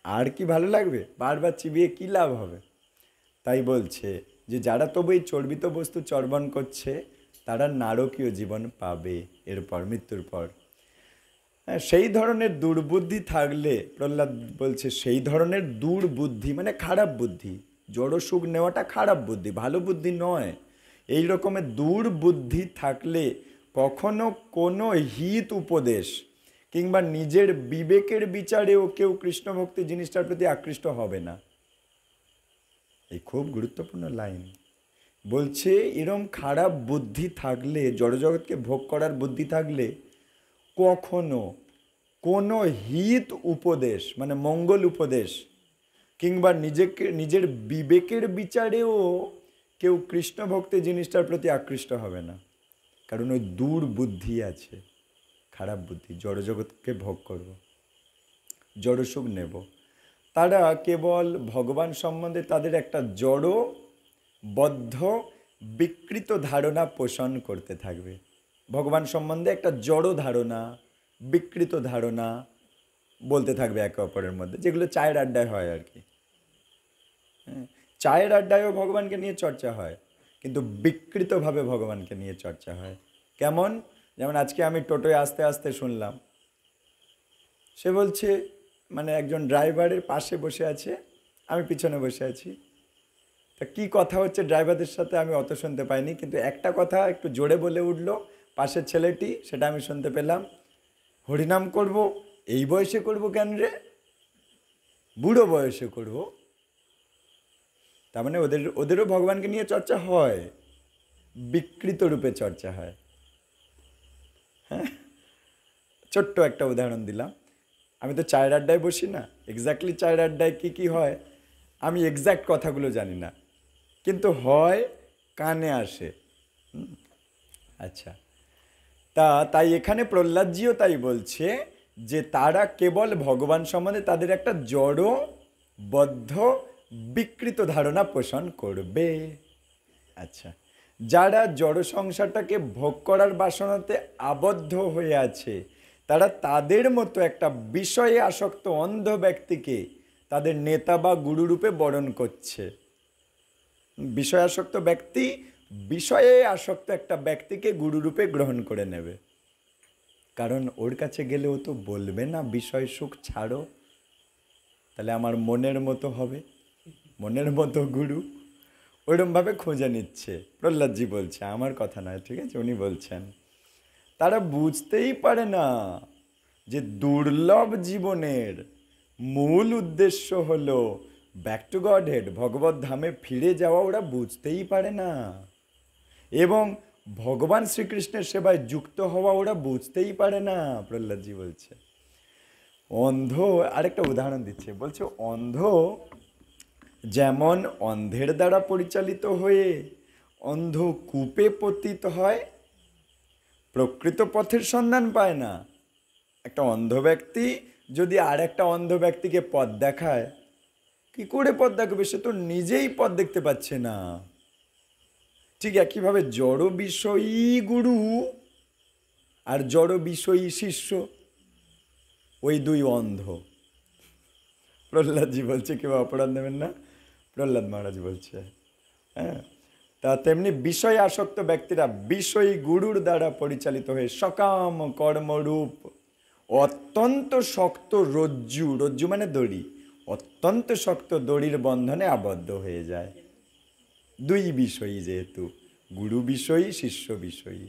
আর কি ভালো লাগবে? বারবার চিবিয়ে কী লাভ হবে? তাই বলছে যে যারা তবু এই চর্বিত বস্তু চর্বণ করছে তারা নারকীয় জীবন পাবে এরপর, মৃত্যুর পর। হ্যাঁ, সেই ধরনের দুর্বুদ্ধি থাকলে প্রহ্লাদ বলছে সেই ধরনের দুর্বুদ্ধি মানে খারাপ বুদ্ধি, জড় সুখ নেওয়াটা খারাপ বুদ্ধি, ভালো বুদ্ধি নয়। এই রকমের দুর্বুদ্ধি থাকলে কখনো কোনো হিত উপদেশ কিংবা নিজের বিবেকের বিচারেও কেউ কৃষ্ণ ভক্তি জিনিসটার প্রতি আকৃষ্ট হবে না। এই খুব গুরুত্বপূর্ণ লাইন। বলছে এরম খারাপ বুদ্ধি থাকলে, জড়জগৎকে ভোগ করার বুদ্ধি থাকলে কখনো কোনো হিত উপদেশ মানে মঙ্গল উপদেশ কিংবা নিজের বিবেকের বিচারেও কেউ কৃষ্ণ ভক্তি জিনিসটার প্রতি আকৃষ্ট হবে না। কারণ ওই দুর্বুদ্ধি আছে, খারাপ বুদ্ধি, জড়জগৎকে ভোগ করব, জড়সুখ নেব। তারা কেবল ভগবান সম্বন্ধে তাদের একটা জড় বদ্ধ বিকৃত ধারণা পোষণ করতে থাকবে। ভগবান সম্বন্ধে একটা জড় ধারণা, বিকৃত ধারণা বলতে থাকবে একে অপরের মধ্যে, যেগুলো চায়ের আড্ডায় হয় আর কি। চায়ের আড্ডায়ও ভগবানকে নিয়ে চর্চা হয়, কিন্তু বিকৃতভাবে ভগবানকে নিয়ে চর্চা হয়। কেমন? যেমন আজকে আমি টোটোয় আস্তে আস্তে শুনলাম, সে বলছে মানে একজন ড্রাইভারের পাশে বসে আছে, আমি পিছনে বসে আছি। তা কী কথা হচ্ছে ড্রাইভারদের সাথে আমি অত শুনতে পাইনি, কিন্তু একটা কথা একটু জোরে বলে উঠলো পাশের ছেলেটি, সেটা আমি শুনতে পেলাম। হরিনাম করব, এই বয়সে করব কেন রে, বুড়ো বয়সে করব। তার মানে ওদেরও ভগবানকে নিয়ে চর্চা হয়, বিকৃত রূপে চর্চা হয়। হ্যাঁ, ছোট্ট একটা উদাহরণ দিলাম। আমি তো চায়ের আড্ডায় বসি না, এক্স্যাক্টলি চায়ের আড্ডায় কী কী হয় আমি এক্স্যাক্ট কথাগুলো জানি না, কিন্তু হয়, কানে আসে। আচ্ছা, তাই এখানে প্রহ্লাদজিও তাই বলছে যে তারা কেবল ভগবান সম্বন্ধে তাদের একটা জড় বদ্ধ বিকৃত ধারণা পোষণ করবে। আচ্ছা, যারা জড় সংসারটাকে ভোগ করার বাসনাতে আবদ্ধ হয়ে আছে, তারা তাদের মতো একটা বিষয়ে আসক্ত অন্ধ ব্যক্তিকে তাদের নেতা বা গুরুরূপে বরণ করছে। বিষয় আসক্ত ব্যক্তি বিষয়ে আসক্ত একটা ব্যক্তিকে গুরুরূপে গ্রহণ করে নেবে, কারণ ওর কাছে গেলে ও তো বলবে না বিষয় সুখ ছাড়ো, তাহলে আমার মনের মতো হবে, মনের মতো গুরু। ওইরকমভাবে খুঁজে নিচ্ছে। প্রহ্লাদজি বলছে, আমার কথা নয়, ঠিক আছে, উনি বলছেন। তারা বুঝতেই পারে না যে দুর্লভ জীবনের মূল উদ্দেশ্য হলো ব্যাক টু গড হেড, ভগবত ধামে ফিরে যাওয়া। ওরা বুঝতেই পারে না, এবং ভগবান শ্রীকৃষ্ণের সেবায় যুক্ত হওয়া ওরা বুঝতেই পারে না। প্রহ্লাদজি বলছে অন্ধ, আরেকটা উদাহরণ দিচ্ছে, বলছে অন্ধ যেমন অন্ধের দ্বারা পরিচালিত হয়ে অন্ধ কূপে পতিত হয়, প্রকৃত পথের সন্ধান পায় না। একটা অন্ধ ব্যক্তি যদি আর একটা অন্ধ ব্যক্তিকে পথ দেখায়, কি করে পথ দেখাবে? সে তো নিজেই পথ দেখতে পাচ্ছে না। ঠিক একইভাবে জড় বিষয়ী গুরু আর জড় বিষয়ী শিষ্য, ওই দুই অন্ধ। প্রহ্লাদজি বলছে, কেউ অপরাধ নেবেন না, প্রহ্লাদ মহারাজ বলছে। হ্যাঁ, তা তেমনি বিষয় আসক্ত ব্যক্তিরা বিষয়ী গুরুর দ্বারা পরিচালিত হয়ে সকাম কর্মরূপ অত্যন্ত শক্ত রজ্জু, রজ্জু মানে দড়ি, অত্যন্ত শক্ত দড়ির বন্ধনে আবদ্ধ হয়ে যায়। দুই বিষয়ী যেহেতু, গুরু বিষয়ী, শিষ্য বিষয়ী।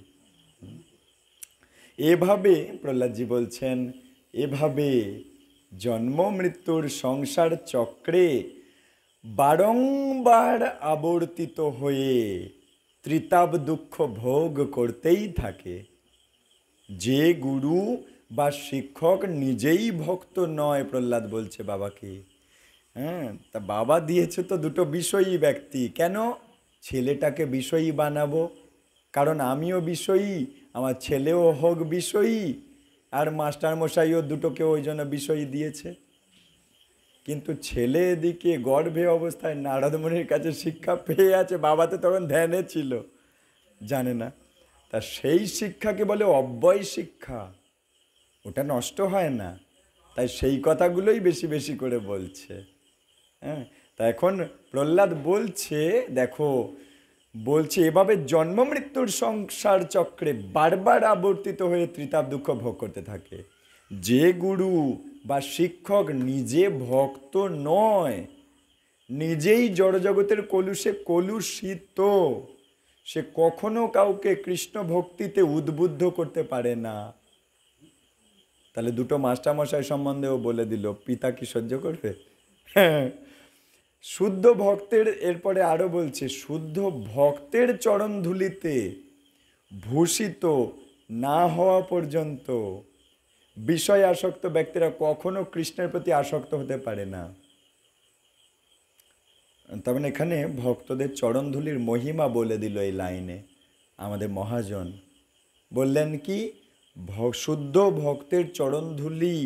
এভাবে প্রহ্লাদজি বলছেন, এভাবে জন্ম মৃত্যুর সংসার চক্রে বারংবার আবর্তিত হয়ে ত্রিতাপ দুঃখ ভোগ করতেই থাকে। যে গুরু বা শিক্ষক নিজেই ভক্ত নয়, প্রহ্লাদ বলছে বাবাকে, হ্যাঁ, তা বাবা দিয়েছে তো দুটো বিষয়ী ব্যক্তি, কেন? ছেলেটাকে বিষয়ী বানাবো, কারণ আমিও বিষয়ী, আমার ছেলেও হোক বিষয়ী, আর মাস্টারমশাইও দুটোকে ওই জন্য বিষয়ী দিয়েছে। কিন্তু ছেলে এদিকে গর্ভে অবস্থায় নারদমুনির কাছে শিক্ষা পেয়ে আছে, বাবা তো তখন ধ্যানে ছিল, জানে না। তা সেই শিক্ষাকে বলে অব্যয় শিক্ষা, ওটা নষ্ট হয় না। তাই সেই কথাগুলোই বেশি বেশি করে বলছে। হ্যাঁ, তা এখন প্রহ্লাদ বলছে, দেখো, বলছে এভাবে জন্ম মৃত্যুর সংসার চক্রে বারবার আবর্তিত হয়ে ত্রিতাপ দুঃখ ভোগ করতে থাকে। যে গুরু বা শিক্ষক নিজে ভক্ত নয়, নিজেই জড়জগতের কলুষে কলুষিত, সে কখনো কাউকে কৃষ্ণ ভক্তিতে উদ্বুদ্ধ করতে পারে না। তাহলে দুটো মাস্টারমশাই সম্বন্ধেও বলে দিল, পিতা কি সহ্য করবে? হ্যাঁ। শুদ্ধ ভক্তের, এরপরে আরো বলছে, শুদ্ধ ভক্তের চরণ ধুলিতে ভূষিত না হওয়া পর্যন্ত বিষয় আসক্ত ব্যক্তিরা কখনো কৃষ্ণের প্রতি আসক্ত হতে পারে না। তার মানে এখানে ভক্তদের চরণধুলির মহিমা বলে দিল এই লাইনে আমাদের মহাজন। বললেন কি, শুদ্ধ ভক্তের চরণধুলি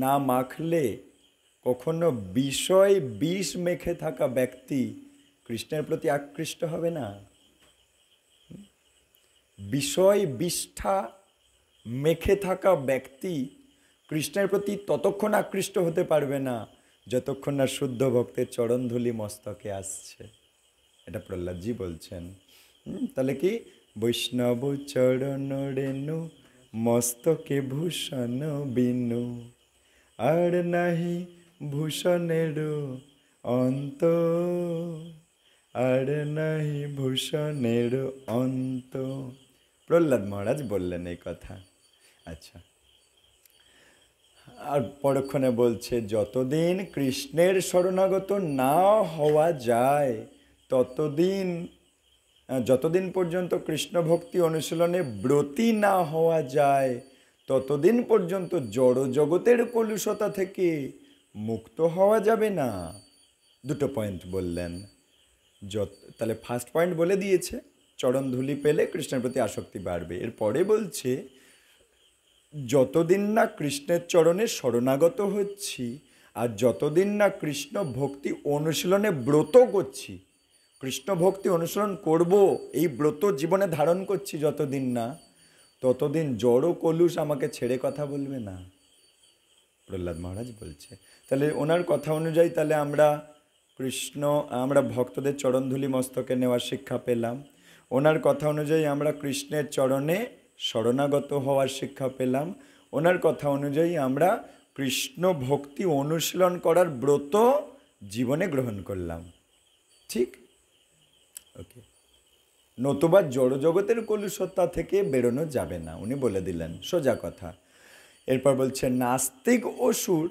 না মাখলে কখনো বিষয় বিষ মেখে থাকা ব্যক্তি কৃষ্ণের প্রতি আকৃষ্ট হবে না। বিষয় বিষ্ঠা মেখে থাকা ব্যক্তি কৃষ্ণের প্রতি ততক্ষণ আকৃষ্ট হতে পারবে না যতক্ষণ না শুদ্ধ ভক্তের চরণধুলি মস্তকে আসছে। এটা প্রহ্লাদজি বলছেন। তাহলে কি, বৈষ্ণব চরণ রেণু মস্তকে ভূষণ বিনু, আর নাহি ভূষণের অন্ত, আর নাহি ভূষণের অন্ত। প্রহ্লাদ মহারাজ বললেন এই কথা। আচ্ছা, আর পরক্ষণে বলছে, যতদিন কৃষ্ণের শরণাগত না হওয়া যায় ততদিন, যতদিন পর্যন্ত কৃষ্ণ ভক্তি অনুশীলনে ব্রতী না হওয়া যায় ততদিন পর্যন্ত জড় জগতের কলুষতা থেকে মুক্ত হওয়া যাবে না। দুটো পয়েন্ট বললেন। তাহলে ফার্স্ট পয়েন্ট বলে দিয়েছে, চরণ ধুলি পেলে কৃষ্ণের প্রতি আসক্তি বাড়বে। এরপরে বলছে, যতদিন না কৃষ্ণের চরণে শরণাগত হচ্ছি আর যতদিন না কৃষ্ণ ভক্তি অনুশীলনে ব্রত করছি, কৃষ্ণ ভক্তি অনুসরণ করব এই ব্রত জীবনে ধারণ করছি যতদিন না, ততদিন জড় কলুষ আমাকে ছেড়ে কথা বলবে না, প্রহ্লাদ মহারাজ বলছে। তাহলে ওনার কথা অনুযায়ী তাহলে আমরা ভক্তদের চরণধুলি মস্তকে নেওয়ার শিক্ষা পেলাম। ওনার কথা অনুযায়ী আমরা কৃষ্ণের চরণে শরণাগত হওয়ার শিক্ষা পেলাম। ওনার কথা অনুযায়ী আমরা কৃষ্ণ ভক্তি অনুশীলন করার ব্রত জীবনে গ্রহণ করলাম। ঠিক? ওকে। নতুবা জড়জগতের কলুষতা থেকে বেরোনো যাবে না, উনি বলে দিলেন সোজা কথা। এরপর বলছে, নাস্তিক অসুর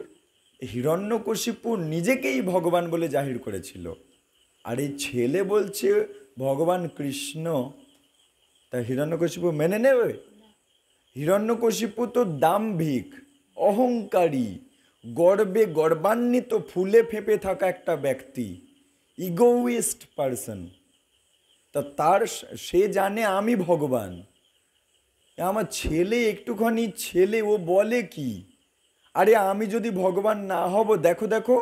হিরণ্যকশিপু নিজেকেই ভগবান বলে জাহির করেছিল, আর এই ছেলে বলছে ভগবান কৃষ্ণ, তা হিরণ্যকশিপু মেনে নেবে? হিরণ্যকশিপু তো দাম্ভিক, অহংকারী, গর্বে গর্বান্বিত, ফুলে ফেঁপে থাকা একটা ব্যক্তি, ইগোইস্ট পারসন। তা সে জানে আমি ভগবান, আমার ছেলে একটুখানি ছেলে, ও বলে কি? আরে আমি যদি ভগবান না হব, দেখো দেখো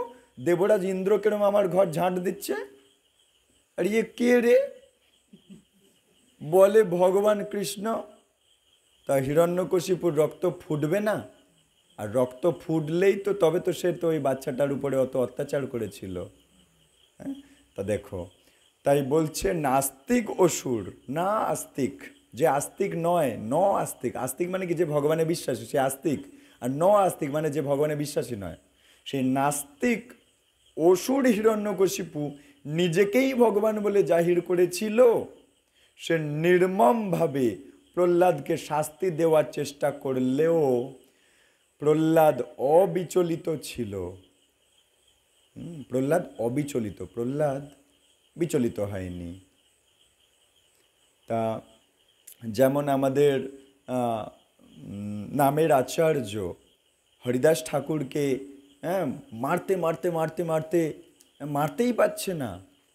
দেবরাজ ইন্দ্র কেরম আমার ঘর ঝাঁট দিচ্ছে, আর ইয়ে কে রে বলে ভগবান কৃষ্ণ। তা হিরণ্যকশিপুর রক্ত ফুটবে না? আর রক্ত ফুটলেই তো তবে তো সে তো ওই বাচ্চাটার উপরে অত অত্যাচার করেছিল। হ্যাঁ, তা দেখো, তাই বলছে নাস্তিক অসুর, না আস্তিক, যে আস্তিক নয়, আস্তিক। আস্তিক মানে কি, যে ভগবানে বিশ্বাসী সে আস্তিক, আর আস্তিক মানে যে ভগবানে বিশ্বাসী নয়। সেই নাস্তিক অসুর হিরণ্যকশিপু নিজেকেই ভগবান বলে জাহির করেছিল। সে নির্মমভাবে প্রহ্লাদকে শাস্তি দেওয়ার চেষ্টা করলেও প্রহ্লাদ অবিচলিত ছিল। প্রহ্লাদ অবিচলিত, প্রহ্লাদ বিচলিত হয়নি। তা যেমন আমাদের নামের আচার্য হরিদাস ঠাকুরকে মারতে মারতে মারতে মারতে মারতেই পারছে না,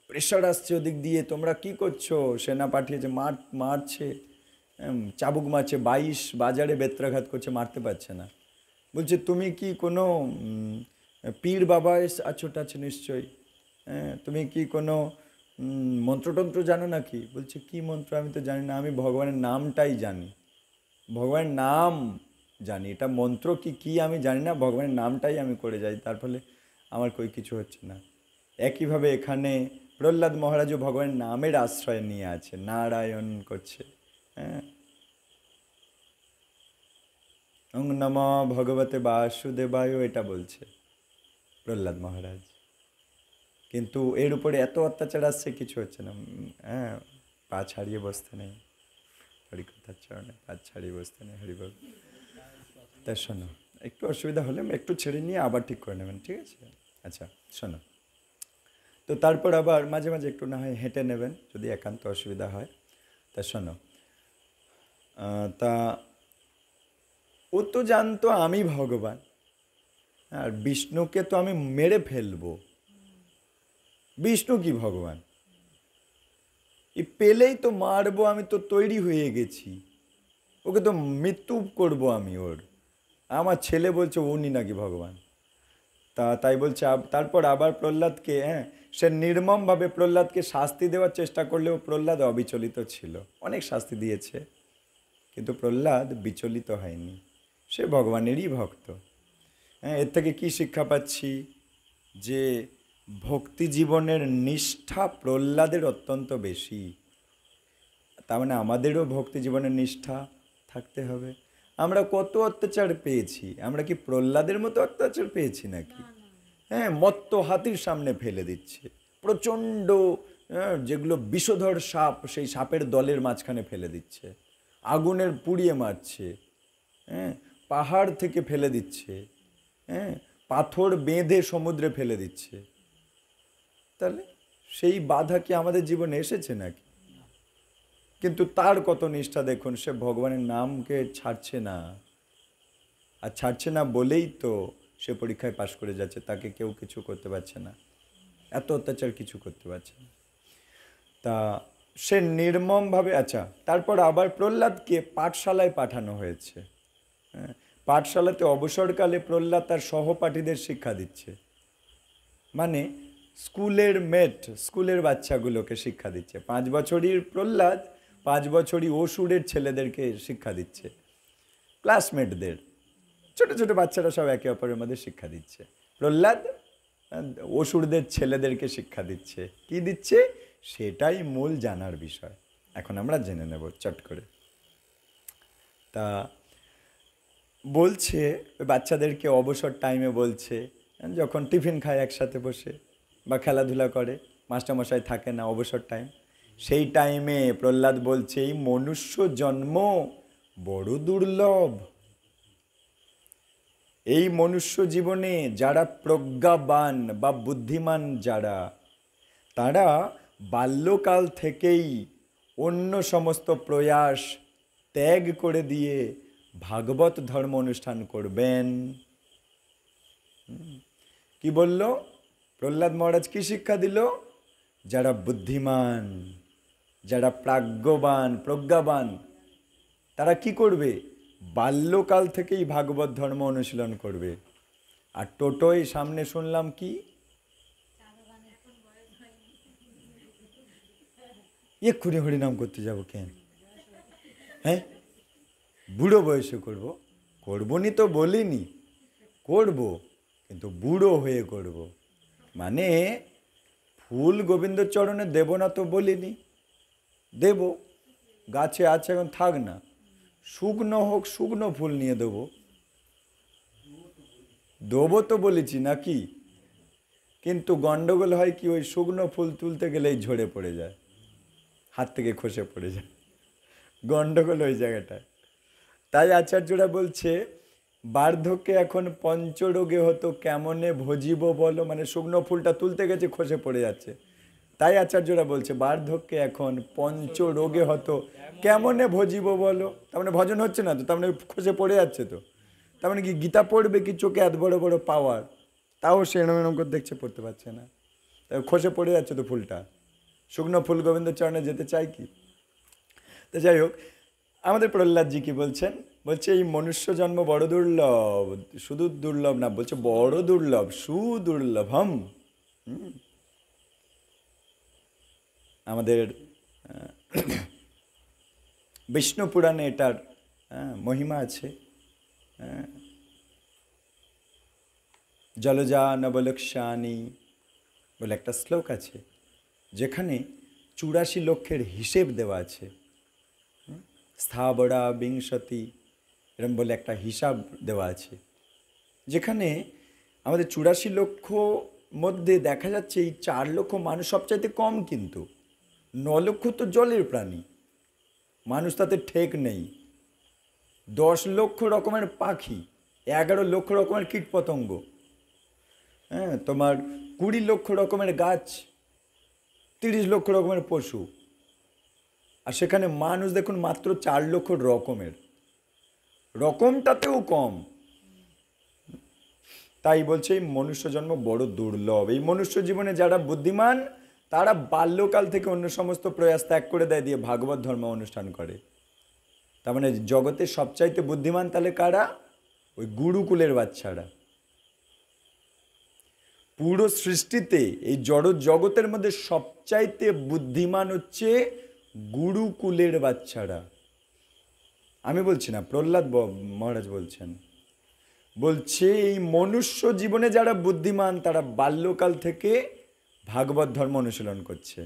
প্রেশার আসছে ওদিক দিয়ে, তোমরা কি করছো, সেনা পাঠিয়েছে, মারছে, চাবুক মারছে, 22 বাজারে বেত্রাঘাত করছে, মারতে পারছে না। বলছে তুমি কি কোনো পীর বাবা আছো টাছো নিশ্চয়ই, তুমি কি কোনো মন্ত্রতন্ত্র জানো নাকি? বলছে কি মন্ত্র, আমি তো জানি না, আমি ভগবানের নামটাই জানি, ভগবানের নাম জানি, এটা মন্ত্র কি আমি জানি না, ভগবানের নামটাই আমি করে যাই, তার ফলে আমার কই কিছু হচ্ছে না। একইভাবে এখানে প্রহ্লাদ মহারাজও ভগবানের নামের আশ্রয় নিয়ে আছে, নারায়ণ করছে। হ্যাঁ, ওং নমঃ ভগবতে বাসুদেবায়, এটা বলছে প্রহ্লাদ মহারাজ। কিন্তু এর উপরে এত অত্যাচার আসছে, কিছু হচ্ছে না। হ্যাঁ, পা ছাড়িয়ে বসতে নেই, হরিকথার চরণে পা ছাড়িয়ে বসতে নেই, হরিবল। তা শোনো, একটু অসুবিধা হলে একটু ছেড়ে নিয়ে আবার ঠিক করে নেবেন, ঠিক আছে? আচ্ছা শোনো, তো তারপর আবার মাঝে মাঝে একটু না হয় হেঁটে নেবেন যদি একান্ত অসুবিধা হয়। তা শোনো, তা ও তো জানতো আমি ভগবান, আর বিষ্ণুকে তো আমি মেরে ফেলবো। বিষ্ণু কি ভগবান? এই পেলেই তো মারবো, আমি তো তৈরি হয়ে গেছি, ওকে তো মৃত্যু করব আমি ওর। আমার ছেলে বলছে উনি নাকি ভগবান। তাই বলছে তারপর আবার প্রহ্লাদকে, হ্যাঁ, সে নির্মমভাবে প্রহ্লাদকে শাস্তি দেওয়ার চেষ্টা করলেও প্রহ্লাদ অবিচলিত ছিল। অনেক শাস্তি দিয়েছে, কিন্তু প্রহ্লাদ বিচলিত হয়নি, সে ভগবানেরই ভক্ত। হ্যাঁ, এর থেকে কি শিক্ষা পাচ্ছি? যে ভক্তি জীবনের নিষ্ঠা প্রহ্লাদের অত্যন্ত বেশি। তার মানে আমাদেরও ভক্তি জীবনের নিষ্ঠা থাকতে হবে। আমরা কত অত্যাচার পেয়েছি, আমরা কি প্রহ্লাদের মতো অত্যাচার পেয়েছি নাকি? হ্যাঁ, মত্ত হাতির সামনে ফেলে দিচ্ছে, প্রচণ্ড, যেগুলো বিষধর সাপ, সেই সাপের দলের মাঝখানে ফেলে দিচ্ছে, আগুনের পুড়িয়ে মারছে, হ্যাঁ, পাহাড় থেকে ফেলে দিচ্ছে, হ্যাঁ, পাথর বেঁধে সমুদ্রে ফেলে দিচ্ছে। তাহলে সেই বাধা কি আমাদের জীবনে এসেছে নাকি? কিন্তু তার কত নিষ্ঠা দেখুন, সে ভগবানের নামকে ছাড়ছে না। আর ছাড়ছে না বলেই তো সে পরীক্ষায় পাশ করে যাচ্ছে, তাকে কেউ কিছু করতে পারছে না, এত অত্যাচার কিছু করতে পারছে না। তা সে নির্মমভাবে, আচ্ছা, তারপর আবার প্রহ্লাদকে পাঠশালায় পাঠানো হয়েছে। হ্যাঁ, পাঠশালাতে অবসরকালে প্রহ্লাদ তার সহপাঠীদের শিক্ষা দিচ্ছে, মানে স্কুলের মেট, স্কুলের বাচ্চাগুলোকে শিক্ষা দিচ্ছে। 5 বছরের প্রহ্লাদ 5 বছরই অসুরের ছেলেদেরকে শিক্ষা দিচ্ছে, ক্লাসমেটদের, ছোট ছোট বাচ্চারা সব একে অপরের মধ্যে শিক্ষা দিচ্ছে। প্রহ্লাদ অসুরদের ছেলেদেরকে শিক্ষা দিচ্ছে। কি দিচ্ছে সেটাই মূল জানার বিষয়। এখন আমরা জেনে নেব চট করে। তা বলছে বাচ্চাদেরকে অবসর টাইমে বলছে, যখন টিফিন খায় একসাথে বসে বা খেলাধুলা করে, মাস্টারমশাই থাকে না, অবসর টাইম, সেই টাইমে প্রহ্লাদ বলছে এই মনুষ্য জন্ম বড় দুর্লভ। এই মনুষ্য জীবনে যারা প্রজ্ঞাবান বা বুদ্ধিমান যারা, তারা বাল্যকাল থেকেই অন্য সমস্ত প্রয়াস ত্যাগ করে দিয়ে ভাগবত ধর্ম অনুষ্ঠান করবেন। কি বলল প্রহ্লাদ মহারাজ? কি শিক্ষা দিল? যারা বুদ্ধিমান, যারা প্রজ্ঞাবান, তারা কি করবে? বাল্যকাল থেকেই ভাগবত ধর্ম অনুশীলন করবে। আর টোটোয় সামনে শুনলাম কি, এক্ষুনি হরিনাম করতে যাব কেন? হ্যাঁ, বুড়ো বয়সে করব? করবনি তো বলিনি, করব, কিন্তু বুড়ো হয়ে করব। মানে ফুল গোবিন্দচরণে দেব না তো বলিনি, দেব, গাছে আছে এখন থাক না, শুকনো হোক, শুকনো ফুল নিয়ে দেবো, দেবো তো বলেছি নাকি? কিন্তু গন্ডগোল হয় কি, ওই শুকনো ফুল তুলতে গেলেই ঝরে পড়ে যায়, হাত থেকে খসে পড়ে যায়, গন্ডগোল ওই জায়গাটায়। তাই আচার্যরা বলছে বার্ধক্যে এখন পঞ্চরোগে হতো কেমনে ভজিব বলো, মানে শুকনো ফুলটা তুলতে গেছে খসে পড়ে যাচ্ছে। তাই আচার্যরা বলছে বার্ধক্যে এখন পঞ্চরোগে হতো কেমনে ভজিব বলো, তার মানে ভজন হচ্ছে না তো, তার মানে খসে পড়ে যাচ্ছে তো। তার মানে কি গীতা পড়বে কি, চোখে এত বড় বড় পাওয়ার, তাও সে এরম করে দেখছে, পড়তে পারছে না, তাই খসে পড়ে যাচ্ছে তো ফুলটা। শুকনো ফুল গোবিন্দ চরণে যেতে চাই কি? তো যাই হোক, আমাদের প্রহ্লাদজি কি বলছেন? বলছে এই মনুষ্য জন্ম বড় দুর্লভ, শুধু দুর্লভ না, বলছে বড় দুর্লভ, সুদুর্লভম। আমাদের বিষ্ণু পুরাণে এটার মহিমা আছে। জলজা নবলক্ষানি বলে একটা শ্লোক আছে, যেখানে 84 লক্ষের হিসেব দেওয়া আছে। স্থাবরা বিংশতি এরম বলে একটা হিসাব দেওয়া আছে, যেখানে আমাদের 84 লক্ষ মধ্যে দেখা যাচ্ছে এই 4 লক্ষ মানুষ সবচাইতে কম, কিন্তু 9 লক্ষ তো জলের প্রাণী, মানুষ তাতে ঠেক নেই। 10 লক্ষ রকমের পাখি, 11 লক্ষ রকমের কীটপতঙ্গ, হ্যাঁ, তোমার 20 লক্ষ রকমের গাছ, 30 লক্ষ রকমের পশু, আর সেখানে মানুষ দেখুন মাত্র 4 লক্ষ রকমের, রকমটাতেও কম। তাই বলছে এই মনুষ্য জন্ম বড় দুর্লভ। এই মনুষ্য জীবনে যারা বুদ্ধিমান তারা বাল্যকাল থেকে অন্য সমস্ত প্রয়াস ত্যাগ করে দেয়, দিয়ে ভাগবত ধর্ম অনুষ্ঠান করে। তার মানে জগতের সবচাইতে বুদ্ধিমান তাহলে কারা? ওই গুরুকুলের বাচ্চারা। পুরো সৃষ্টিতে এই জড় জগতের মধ্যে সবচাইতে বুদ্ধিমান হচ্ছে গুরুকুলের বাচ্চারা। আমি বলছি না, প্রহ্লাদ মহারাজ বলছেন। বলছে এই মনুষ্য জীবনে যারা বুদ্ধিমান তারা বাল্যকাল থেকে ভাগবত ধর্ম অনুশীলন করছে।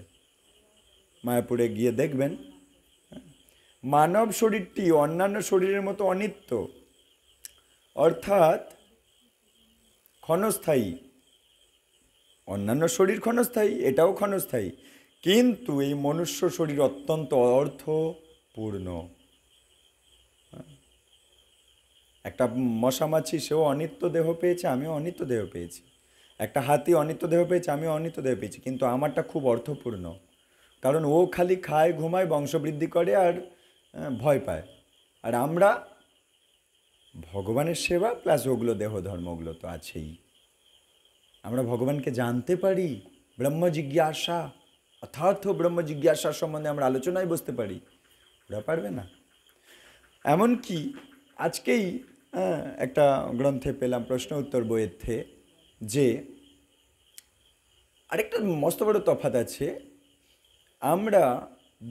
মায়াপুরে গিয়ে দেখবেন মানব শরীরটি অন্যান্য শরীরের মতো অনিত্য, অর্থাৎ ক্ষণস্থায়ী। অন্যান্য শরীর ক্ষণস্থায়ী, এটাও ক্ষণস্থায়ী, কিন্তু এই মনুষ্য শরীর অত্যন্ত অর্থপূর্ণ। একটা মশা মাছি সেও অনিত্য দেহ পেয়েছে, আমিও অনিত্য দেহ পেয়েছি। একটা হাতি অনিত্য দেহ পেয়েছে, আমিও অনিত্য দেহ পেয়েছি, কিন্তু আমারটা খুব অর্থপূর্ণ, কারণ ও খালি খায়, ঘুমায়, বংশবৃদ্ধি করে আর ভয় পায়। আর আমরা ভগবানের সেবা প্লাস ওগুলো দেহ ধর্ম, ওগুলো তো আছেই। আমরা ভগবানকে জানতে পারি, ব্রহ্ম জিজ্ঞাসা, অর্থাৎ ব্রহ্ম জিজ্ঞাসার সম্বন্ধে আমরা আলোচনায় বসতে পারি, ওরা পারবে না। এমনকি আজকেই একটা গ্রন্থে পেলাম, প্রশ্ন উত্তর বইয়ের থেকে, যে আরেকটা মস্ত বড় তফাৎ আছে। আমরা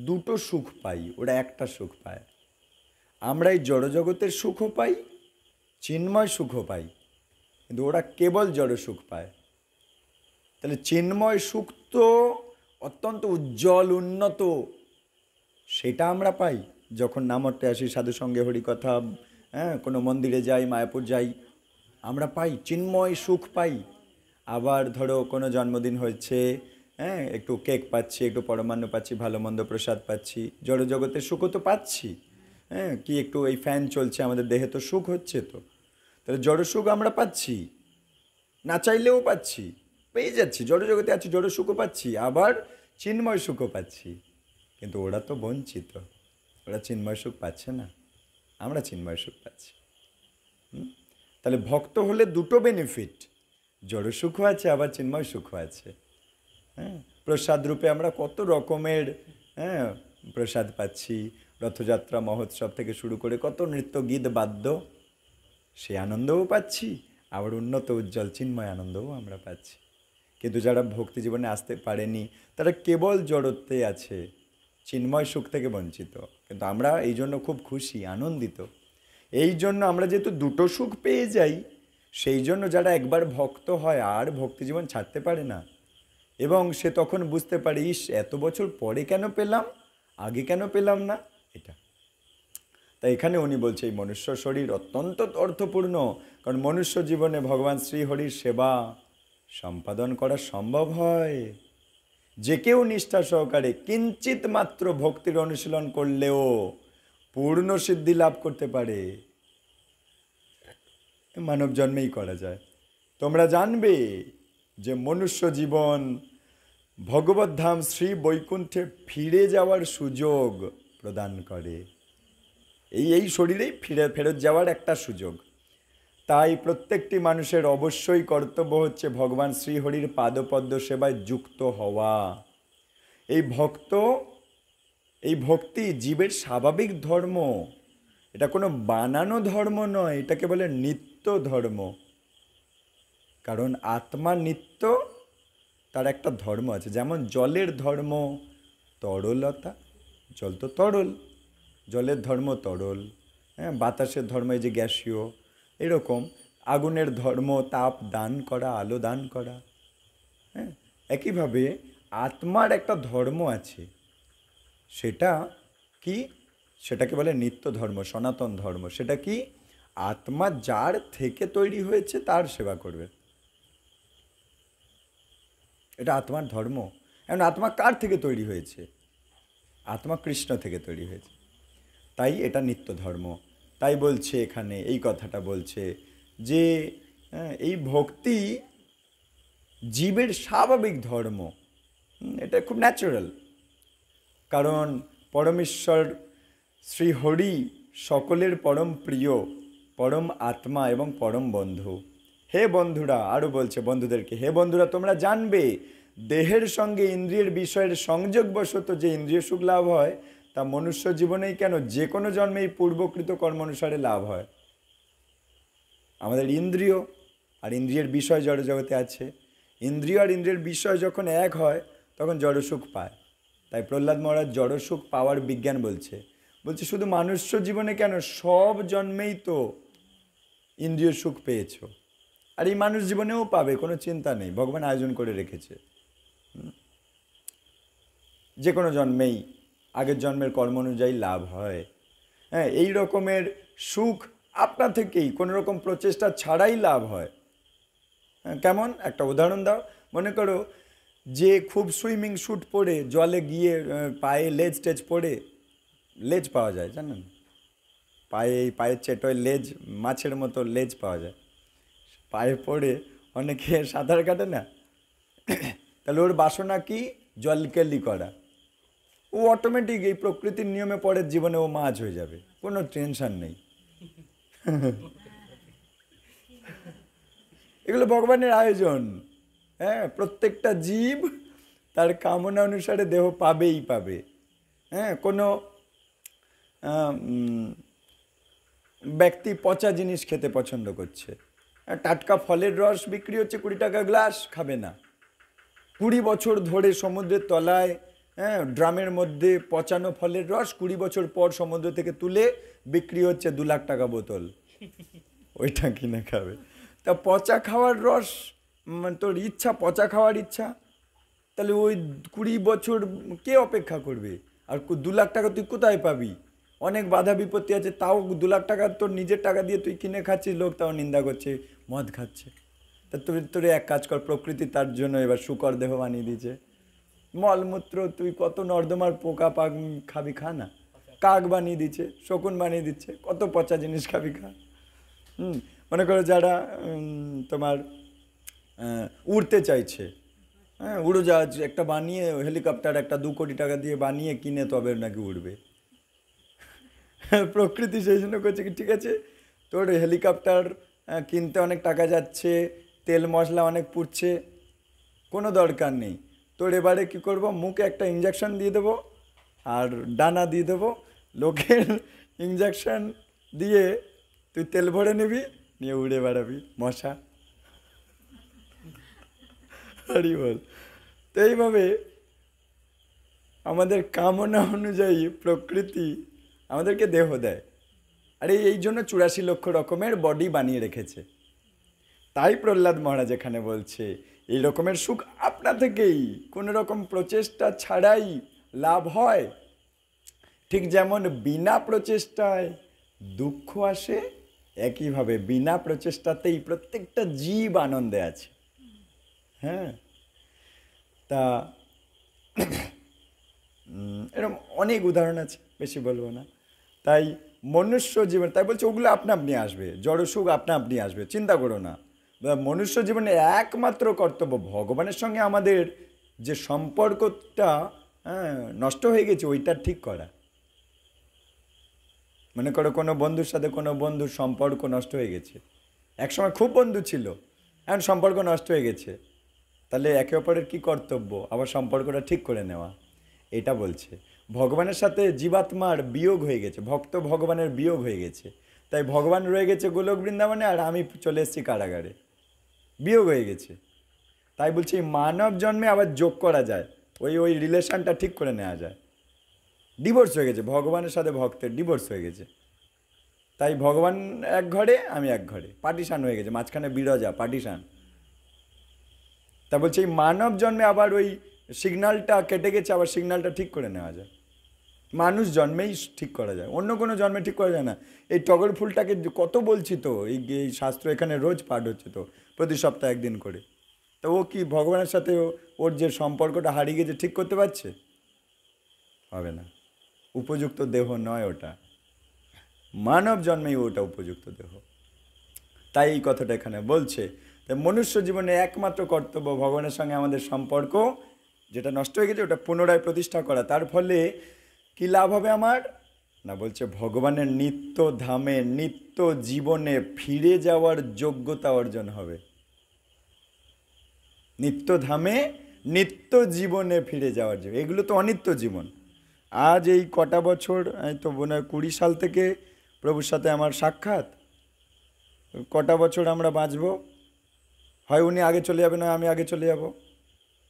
দুটো সুখ পাই, ওরা একটা সুখ পায়। আমরা এই জড়জগতের সুখও পাই, চিন্ময় সুখও পাই, কিন্তু ওরা কেবল জড় সুখ পায়। তাহলে চিন্ময় সুখ তো অত্যন্ত উজ্জ্বল, উন্নত, সেটা আমরা পাই যখন নামট্টে আসি, সাধু সঙ্গে হরিকথা, কোনো মন্দিরে যাই, মায়াপুর যাই, আমরা পাই চিন্ময় সুখ পাই। আবার ধরো কোনো জন্মদিন হয়েছে, একটু কেক পাচ্ছি, একটু পরমান্ন পাচ্ছি, ভালো মন্দ প্রসাদ পাচ্ছি, জড়জগতের সুখও তো পাচ্ছি। কি একটু এই ফ্যান চলছে আমাদের দেহে, তো সুখ হচ্ছে। তো তাহলে জড় সুখ আমরা পাচ্ছি, না চাইলেও পাচ্ছি, পেয়ে যাচ্ছি। জড়জগতে আছি, জড় সুখও পাচ্ছি, আবার চিন্ময় সুখও পাচ্ছি। কিন্তু ওরা তো বঞ্চিত, ওরা চিন্ময় সুখ পাচ্ছে না, আমরা চিন্ময় সুখ পাচ্ছি। তাহলে ভক্ত হলে দুটো বেনিফিট, জড় সুখও আছে, আবার চিন্ময় সুখও আছে। প্রসাদ রূপে আমরা কত রকমের প্রসাদ পাচ্ছি, রথযাত্রা মহোৎসব থেকে শুরু করে কত নৃত্য গীত বাদ্য, সে আনন্দও পাচ্ছি, আবার উন্নত উজ্জ্বল চিন্ময় আনন্দও আমরা পাচ্ছি। কিন্তু যারা ভক্তি জীবনে আসতে পারেনি তারা কেবল জড়তে আছে, চিন্ময় সুখ থেকে বঞ্চিত। কিন্তু আমরা এই জন্য খুব খুশি, আনন্দিত। এই জন্য আমরা যেহেতু দুটো সুখ পেয়ে যাই, সেই জন্য যারা একবার ভক্ত হয় আর ভক্তি জীবন ছাড়তে পারে না, এবং সে তখন বুঝতে পারে, ইস এত বছর পরে কেন পেলাম, আগে কেন পেলাম না, এটা। তাই এখানে উনি বলছে এই মনুষ্য শরীর অত্যন্ত অর্থপূর্ণ, কারণ মনুষ্য জীবনে ভগবান শ্রীহরির সেবা সম্পাদন করা সম্ভব হয়। যে কেউ নিষ্ঠা সহকারে কিঞ্চিত মাত্র ভক্তির অনুশীলন করলেও পূর্ণ সিদ্ধি লাভ করতে পারে। মানব জন্মেই করা যায়। তোমরা জানবে যে মনুষ্য জীবন ভগবত ধাম শ্রী বৈকুণ্ঠে ফিরে যাওয়ার সুযোগ প্রদান করে। এই শরীরেই ফেরত যাওয়ার একটা সুযোগ। তাই প্রত্যেকটি মানুষের অবশ্যই কর্তব্য হচ্ছে ভগবান শ্রীহরির পাদপদ্ম সেবায় যুক্ত হওয়া। এই ভক্তি জীবের স্বাভাবিক ধর্ম, এটা কোনো বানানো ধর্ম নয়, এটাকে বলে নিত্য ধর্ম। কারণ আত্মা নিত্য, তার একটা ধর্ম আছে। যেমন জলের ধর্ম তরলতা, জল তো তরল, জলের ধর্ম তরল। বাতাসের ধর্ম এই যে গ্যাসীয়, এরকম আগুনের ধর্ম তাপ দান করা, আলো দান করা। একইভাবে আত্মার একটা ধর্ম আছে, সেটা কি? সেটাকে বলে নিত্য ধর্ম, সনাতন ধর্ম। সেটা কি? আত্মা যার থেকে তৈরি হয়েছে তার সেবা করবে, এটা আত্মার ধর্ম। এখন আত্মা কার থেকে তৈরি হয়েছে? আত্মা কৃষ্ণ থেকে তৈরি হয়েছে, তাই এটা নিত্য ধর্ম। তাই বলছে এখানে, এই কথাটা বলছে যে এই ভক্তি জীবের স্বাভাবিক ধর্ম, এটা খুব ন্যাচারাল। কারণ পরমেশ্বর শ্রীহরি সকলের পরম প্রিয়, পরম আত্মা এবং পরম বন্ধু। হে বন্ধুরা, আরও বলছে বন্ধুদেরকে, হে বন্ধুরা তোমরা জানবে দেহের সঙ্গে ইন্দ্রিয়ের বিষয়ের সংযোগবশত যে ইন্দ্রিয় সুখ লাভ হয় তা মনুষ্য জীবনেই কেন যে কোনো জন্মেই পূর্বকৃত কর্ম অনুসারে লাভ হয়। আমাদের ইন্দ্রিয় আর ইন্দ্রিয়ের বিষয় জড়জগতে আছে, ইন্দ্রিয় আর ইন্দ্রিয়ের বিষয় যখন এক হয় তখন জড়সুখ পায়। তাই প্রহ্লাদ মহারাজ জড়সুখ পাওয়ার বিজ্ঞান বলছে শুধু মানুষ্য জীবনে কেন, সব জন্মেই তো ইন্দ্রিয় সুখ পেয়েছ, আর এই মানুষ জীবনেও পাবে, কোনো চিন্তা নেই, ভগবান আয়োজন করে রেখেছে। যে কোনো জন্মেই আগের জন্মের কর্ম অনুযায়ী লাভ হয়। হ্যাঁ, এই রকমের সুখ আপনা থেকেই কোনো রকম প্রচেষ্টা ছাড়াই লাভ হয়। কেমন? একটা উদাহরণ দাও। মনে করো যে খুব সুইমিং স্যুট পরে জলে গিয়ে পায়ে লেজ টেজ পরে, লেজ পাওয়া যায় জানেন, পায়ের চেটোয় লেজ, মাছের মতো লেজ পাওয়া যায়, পায়ে পড়ে অনেকে সাঁতার কাটে না, তাহলে ওর বাসনা কি? জলকেলি করা। ও অটোমেটিক এই প্রকৃতির নিয়মে পরের জীবনে ও মাছ হয়ে যাবে, কোনো টেনশন নেই। এগুলো ভগবানের আয়োজন। হ্যাঁ, প্রত্যেকটা জীব তার কামনা অনুসারে দেহ পাবেই পাবে। হ্যাঁ, কোনো ব্যক্তি পচা জিনিস খেতে পছন্দ করছে, টাটকা ফলের রস বিক্রি হচ্ছে 20 টাকা গ্লাস, খাবে না। 20 বছর ধরে সমুদ্রের তলায় ড্রামের মধ্যে পচানো ফলের রস 20 বছর পর সমুদ্র থেকে তুলে বিক্রি হচ্ছে 2 লাখ টাকা বোতল, ওইটা কিনে খাবে। তা পচা খাওয়ার রস, তোর ইচ্ছা পচা খাওয়ার ইচ্ছা, তাহলে ওই 20 বছর কে অপেক্ষা করবে? আর 2 লাখ টাকা তুই কোথায় পাবি? অনেক বাধা বিপত্তি আছে, তাও 2 লাখ টাকা তোর নিজের টাকা দিয়ে তুই কিনে খাচ্ছিস, লোক তাও নিন্দা করছে, মদ খাচ্ছে। তা তোর এক কাজ কর, প্রকৃতি তার জন্য এবার শুকর দেহ বানিয়ে দিয়েছে, মলমূত্র তুই কত নর্দমার পোকা পাক খাবি, খা না। কাক বানিয়ে দিচ্ছে, শকুন বানিয়ে দিচ্ছে, কত পচা জিনিস খাবি, খা। মনে করো যারা তোমার উড়তে চাইছে, হ্যাঁ, উড়োজাহাজ একটা বানিয়ে, হেলিকপ্টার একটা 2 কোটি টাকা দিয়ে বানিয়ে কিনে তবে নাকি উড়বে। প্রকৃতি সেই জন্য করছে কি, ঠিক আছে তোর হেলিকপ্টার কিনতে অনেক টাকা যাচ্ছে, তেল মশলা অনেক পুড়ছে, কোনো দরকার নেই। তোর এবারে কি করব, মুখে একটা ইঞ্জেকশন দিয়ে দেবো আর ডানা দিয়ে দেবো, লোকের ইঞ্জেকশন দিয়ে তুই তেল ভরে নিবি, নিয়ে উড়ে বেড়াবি, মশা। হরি বল। তো এইভাবে আমাদের কামনা অনুযায়ী প্রকৃতি আমাদেরকে দেহ দেয়, আর এই জন্য 84 লক্ষ রকমের বডি বানিয়ে রেখেছে। তাই প্রহ্লাদ মহারাজ এখানে বলছে এই রকমের সুখ আপনা থেকেই কোনো রকম প্রচেষ্টা ছাড়াই লাভ হয়। ঠিক যেমন বিনা প্রচেষ্টায় দুঃখ আসে, একইভাবে বিনা প্রচেষ্টাতেই প্রত্যেকটা জীব আনন্দে আছে। হ্যাঁ, তা এরকম অনেক উদাহরণ আছে, বেশি বলবো না। তাই মনুষ্য জীবন, তাই বলছে ওগুলো আপনা আপনি আসবে, জড়সুখ আপনা আপনি আসবে, চিন্তা করো না। মনুষ্য জীবনে একমাত্র কর্তব্য ভগবানের সঙ্গে আমাদের যে সম্পর্কটা নষ্ট হয়ে গেছে ওইটা ঠিক করা। মনে করো কোনো বন্ধুর সাথে কোনো বন্ধুর সম্পর্ক নষ্ট হয়ে গেছে, একসময় খুব বন্ধু ছিল, এখন সম্পর্ক নষ্ট হয়ে গেছে, তাহলে একে অপরের কী কর্তব্য? আবার সম্পর্কটা ঠিক করে নেওয়া। এটা বলছে ভগবানের সাথে জীবাত্মার বিয়োগ হয়ে গেছে, ভক্ত ভগবানের বিয়োগ হয়ে গেছে, তাই ভগবান রয়ে গেছে গোলক বৃন্দাবনে আর আমি চলে এসেছি কারাগারে, বিয়োগ হয়ে গেছে। তাই বলছি মানব জন্মে আবার যোগ করা যায়, ওই রিলেশনটা ঠিক করে নেওয়া যায়। ডিভোর্স হয়ে গেছে, ভগবানের সাথে ভক্তের ডিভোর্স হয়ে গেছে, তাই ভগবান এক ঘরে আমি এক ঘরে, পার্টিশান হয়ে গেছে, মাঝখানে বিরজা পার্টিশান। তা বলছে এই মানব জন্মে আবার ওই সিগন্যালটা কেটে গেছে, আবার সিগন্যালটা ঠিক করে নেওয়া যায়। মানুষ জন্মেই ঠিক করা যায়, অন্য কোনো জন্মে ঠিক করা যায় না। এই টগর ফুলটাকে কত বলছি তো, এই শাস্ত্র এখানে রোজ পাঠ হচ্ছে তো, প্রতি সপ্তাহে একদিন করে। তো ও কি ভগবানের সাথে ওর যে সম্পর্কটা হারিয়ে গেছে ঠিক করতে পারছে? হবে না। উপযুক্ত দেহ নয় ওটা, মানব জন্মেই ওটা উপযুক্ত দেহ। তাই এই কথাটা এখানে বলছে। তাই মনুষ্য জীবনে একমাত্র কর্তব্য ভগবানের সঙ্গে আমাদের সম্পর্ক যেটা নষ্ট হয়ে গেছে ওটা পুনরায় প্রতিষ্ঠা করা। তার ফলে কী লাভ হবে আমার? না, বলছে ভগবানের নিত্য ধামে নিত্য জীবনে ফিরে যাওয়ার যোগ্যতা অর্জন হবে। নিত্য ধামে নিত্য জীবনে ফিরে যাওয়ার জন্য। এগুলো তো অনিত্য জীবন। আজ এই কটা বছর, এই তো মনে হয় 20 সাল থেকে প্রভুর সাথে আমার সাক্ষাৎ। কটা বছর আমরা বাঁচব? হয় উনি আগে চলে যাবে, নয় আমি আগে চলে যাব,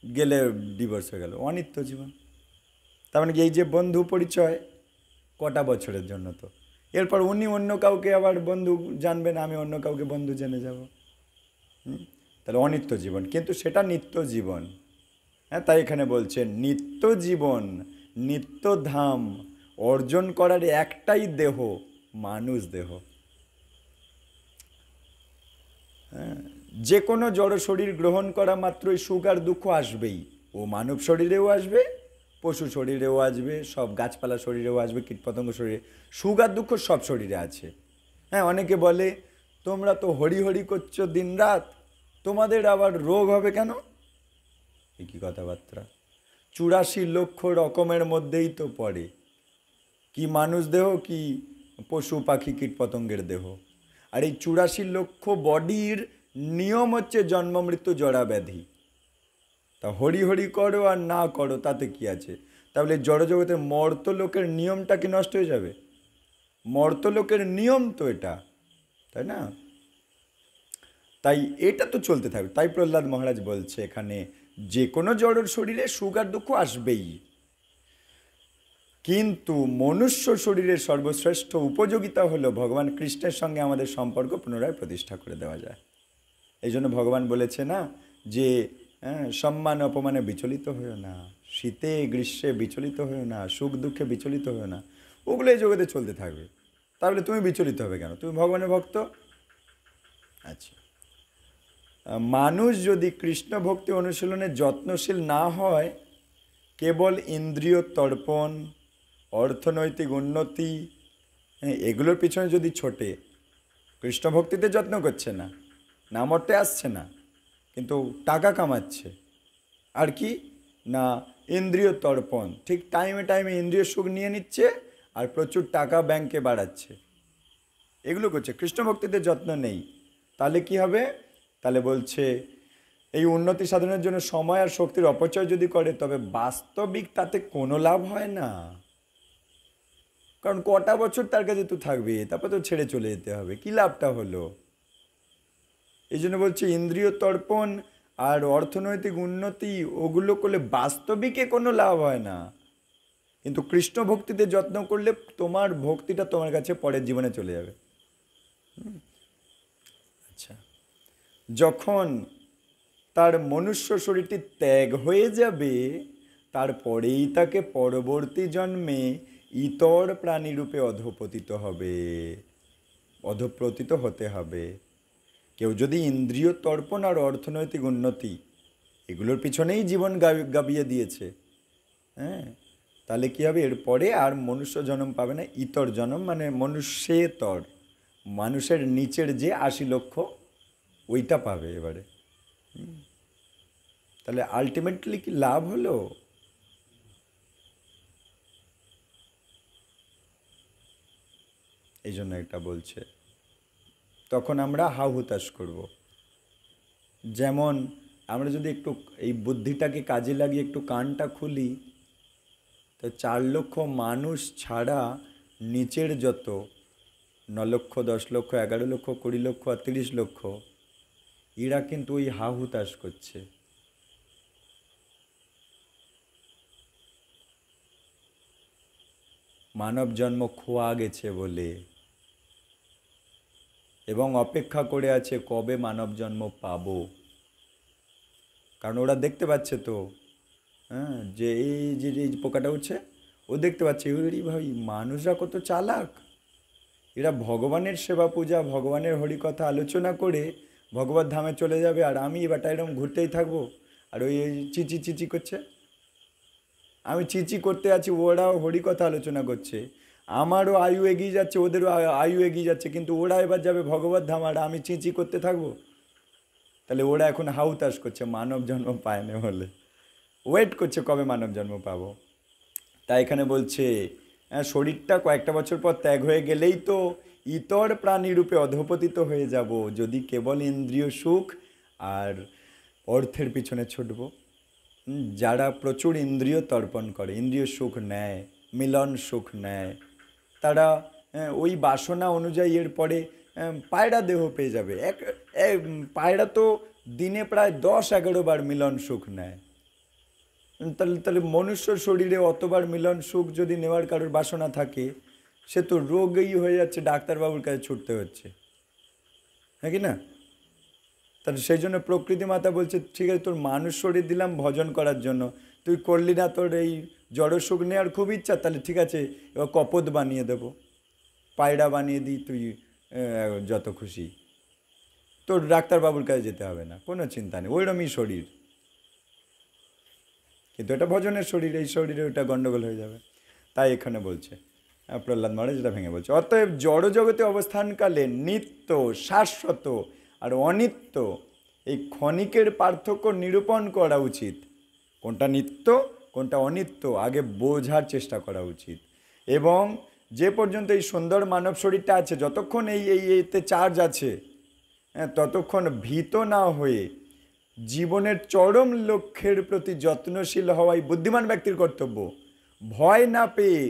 গেলে ডিভোর্স হয়ে গেল, অনিত্য জীবন। তার মানে কি এই যে বন্ধু পরিচয় কটা বছরের জন্য, তো এরপর উনি অন্য কাউকে আবার বন্ধু জানবেন, আমি অন্য কাউকে বন্ধু জেনে যাব। তাহলে অনিত্য জীবন, কিন্তু সেটা নিত্য জীবন। হ্যাঁ, তাই এখানে বলছে নিত্য জীবন নিত্য ধাম অর্জন করার একটাই দেহ, মানুষ দেহ। হ্যাঁ, যে কোনো জড় শরীর গ্রহণ করা মাত্রই সুখ আর দুঃখ আসবেই। ও মানব শরীরেও আসবে, পশু শরীরেও আসবে, সব গাছপালা শরীরেও আসবে, কীটপতঙ্গ শরীরে। সুখ আর দুঃখ সব শরীরে আছে। হ্যাঁ, অনেকে বলে তোমরা তো হরি হরি করছো দিন রাত, তোমাদের আবার রোগ হবে কেন? এ কি কথাবার্তা? 84 লক্ষ রকমের মধ্যেই তো পড়ে, কি মানুষ দেহ কি পশু পাখি কীটপতঙ্গের দেহ। আর এই 84 লক্ষ বডির নিয়ম হচ্ছে জন্ম মৃত্যু জরা ব্যাধি। তা হরি হরি করো আর না করো তাতে কি আছে? তাহলে জড়জগতের মর্তলোকের নিয়মটা কি নষ্ট হয়ে যাবে? মর্তলোকের নিয়ম তো এটা, তাই না? তাই এটা তো চলতে থাকবে। তাই প্রহ্লাদ মহারাজ বলছে এখানে যে কোনো জড়র শরীরে সুখ আর দুঃখ আসবেই, কিন্তু মনুষ্য শরীরের সর্বশ্রেষ্ঠ উপযোগিতা হলো ভগবান কৃষ্ণের সঙ্গে আমাদের সম্পর্ক পুনরায় প্রতিষ্ঠা করে দেওয়া যায়। এই জন্য ভগবান বলেছে না যে সম্মান অপমানে বিচলিত হয়েও না, শীতে গ্রীষ্মে বিচলিত হয়েও না, সুখ দুঃখে বিচলিত হয়েও না। ওগুলো এই জগতে চলতে থাকবে, তাহলে তুমি বিচলিত হবে কেন? তুমি ভগবানের ভক্ত। আচ্ছা, মানুষ যদি কৃষ্ণ ভক্তি অনুশীলনে যত্নশীল না হয়, কেবল ইন্দ্রিয় তর্পণ, অর্থনৈতিক উন্নতি এগুলোর পিছনে যদি ছোটে, কৃষ্ণ ভক্তিতে যত্ন করছে না, নাম অর্থে আসছে না, কিন্তু টাকা কামাচ্ছে, আর কি না ইন্দ্রিয় তর্পণ, ঠিক টাইমে টাইমে ইন্দ্রিয় সুখ নিয়ে নিচ্ছে আর প্রচুর টাকা ব্যাংকে বাড়াচ্ছে, এগুলো করছে, কৃষ্ণ ভক্তিতে যত্ন নেই, তাহলে কি হবে? তাহলে বলছে এই উন্নতি সাধনের জন্য সময় আর শক্তির অপচয় যদি করে, তবে বাস্তবিক তাতে কোনো লাভ হয় না। কারণ কটা বছর তার কাছে তো থাকবে, তারপর তো ছেড়ে চলে যেতে হবে, কি লাভটা হলো? এই জন্য বলছে ইন্দ্রিয় তর্পণ আর অর্থনৈতিক উন্নতি ওগুলো করলে বাস্তবিকে কোনো লাভ হয় না, কিন্তু কৃষ্ণ ভক্তিতে যত্ন করলে তোমার ভক্তিটা তোমার কাছে পরের জীবনে চলে যাবে। আচ্ছা, যখন তার মনুষ্য শরীরটি ত্যাগ হয়ে যাবে, তারপরেই তাকে পরবর্তী জন্মে ইতর প্রাণীরূপে অধঃপতিত হতে হবে। কেউ যদি ইন্দ্রিয় তর্পণ আর অর্থনৈতিক উন্নতি এগুলোর পিছনেই জীবন গাবিয়ে দিয়েছে, হ্যাঁ, তাহলে কী হবে? এরপরে আর মনুষ্য জন্ম পাবে না, ইতর জন্ম মানে মনুষ্যেতর, মানুষের নিচের যে 80 লক্ষ ওইটা পাবে এবারে। তাহলে আলটিমেটলি কি লাভ হলো? এই জন্য এটা বলছে, তখন আমরা হা হুতাশ করব। যেমন আমরা যদি একটু এই বুদ্ধিটাকে কাজে লাগিয়ে একটু কানটা খুলি, তো 4 লক্ষ মানুষ ছাড়া নিচের যত 9 লক্ষ, 10 লক্ষ, 11 লক্ষ, 20 লক্ষ আর 30 লক্ষ, এরা কিন্তু ওই হা হুতাশ করছে। মানব জন্ম খোয়া গেছে বলে, এবং অপেক্ষা করে আছে কবে মানব জন্ম পাবো। কারণ ওরা দেখতে পাচ্ছে তো, হ্যাঁ, যে এই যে পোকাটা উঠছে, ও দেখতে পাচ্ছে ওরে ভাই মানুষরা কত চালাক, এরা ভগবানের সেবা পূজা ভগবানের হরিকথা আলোচনা করে ভগবত ধামে চলে যাবে, আর আমি এবারটা এরকম ঘুরতেই থাকবো। আর ওই চিচি চিচি করছে, আমি চিচি করতে আছি, ওরাও হরিকথা আলোচনা করছে, আমারও আয়ু এগিয়ে যাচ্ছে, ওদেরও আয়ু এগিয়ে যাচ্ছে, কিন্তু ওরা এবার যাবে ভগবত ধাম আর আমি চিচি করতে থাকবো। তাহলে ওরা এখন হাউতাস করছে মানব জন্ম পায়নি বলে, ওয়েট করছে কবে মানব জন্ম পাবো। তাই এখানে বলছে শরীরটা কয়েকটা বছর পর ত্যাগ হয়ে গেলেই তো ইতর প্রাণীরূপে অধপতিত হয়ে যাব, যদি কেবল ইন্দ্রিয় সুখ আর অর্থের পিছনে ছুটব। যারা প্রচুর ইন্দ্রিয় তর্পণ করে, ইন্দ্রিয় সুখ নেয়, মিলন সুখ নেয়, তারা ওই বাসনা অনুযায়ী এরপরে পায়রা দেহ পেয়ে যাবে। পায়রা তো দিনে প্রায় 10-11 বার মিলন সুখ নেয়। তাহলে তাহলে মনুষ্য শরীরে অতবার মিলন সুখ যদি নেওয়ার কারোর বাসনা থাকে, সে তো রোগই হয়ে যাচ্ছে, ডাক্তারবাবুর কাছে ছুটতে হচ্ছে, হ্যাঁ কি না? তাহলে সেই জন্য প্রকৃতি মাতা বলছে ঠিক আছে তোর মানুষ শরীর দিলাম ভজন করার জন্য, তুই করলি না, তোর এই জড় সুখ নেওয়ার খুব ইচ্ছা, তাহলে ঠিক আছে এবার কপোত বানিয়ে দেবো, পায়রা বানিয়ে দিই, তুই যত খুশি, তোর ডাক্তারবাবুর কাছে যেতে হবে না, কোনো চিন্তা নেই, ওইরকমই শরীর। কিন্তু এটা ভজনের শরীর, এই শরীরে ওটা গণ্ডগোল হয়ে যাবে। তাই এখানে বলছে প্রহ্লাদ মহারাজ যেটা ভেঙে বলছে, অতএব জড়জগতে অবস্থানকালে নিত্য, শাশ্বত আর অনিত্য এই ক্ষণিকের পার্থক্য নিরূপণ করা উচিত। কোনটা নিত্য কোনটা অনিত্য আগে বোঝার চেষ্টা করা উচিত। এবং যে পর্যন্ত এই সুন্দর মানব শরীরটা আছে, যতক্ষণ এতে চার্জ আছে, ততক্ষণ ভীত না হয়ে জীবনের চরম লক্ষ্যের প্রতি যত্নশীল হওয়াই বুদ্ধিমান ব্যক্তির কর্তব্য। ভয় না পেয়ে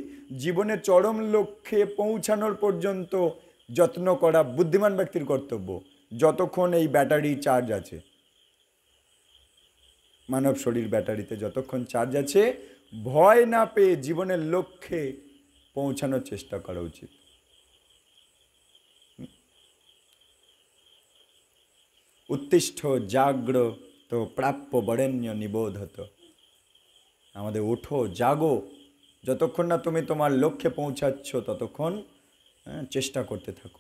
জীবনের চরম লক্ষ্যে পৌঁছানোর পর্যন্ত যত্ন করা বুদ্ধিমান ব্যক্তির কর্তব্য, যতক্ষণ এই ব্যাটারি চার্জ আছে। মানব শরীর ব্যাটারিতে যতক্ষণ চার্জ আছে, ভয় না পেয়ে জীবনের লক্ষ্যে পৌঁছানোর চেষ্টা করা উচিত। উত্তিষ্ঠ জাগ্রত প্রাপ্য বরেণ্য নিবোধত, আমাদের ওঠো জাগো, যতক্ষণ না তুমি তোমার লক্ষ্যে পৌঁছাচ্ছ ততক্ষণ চেষ্টা করতে থাকো।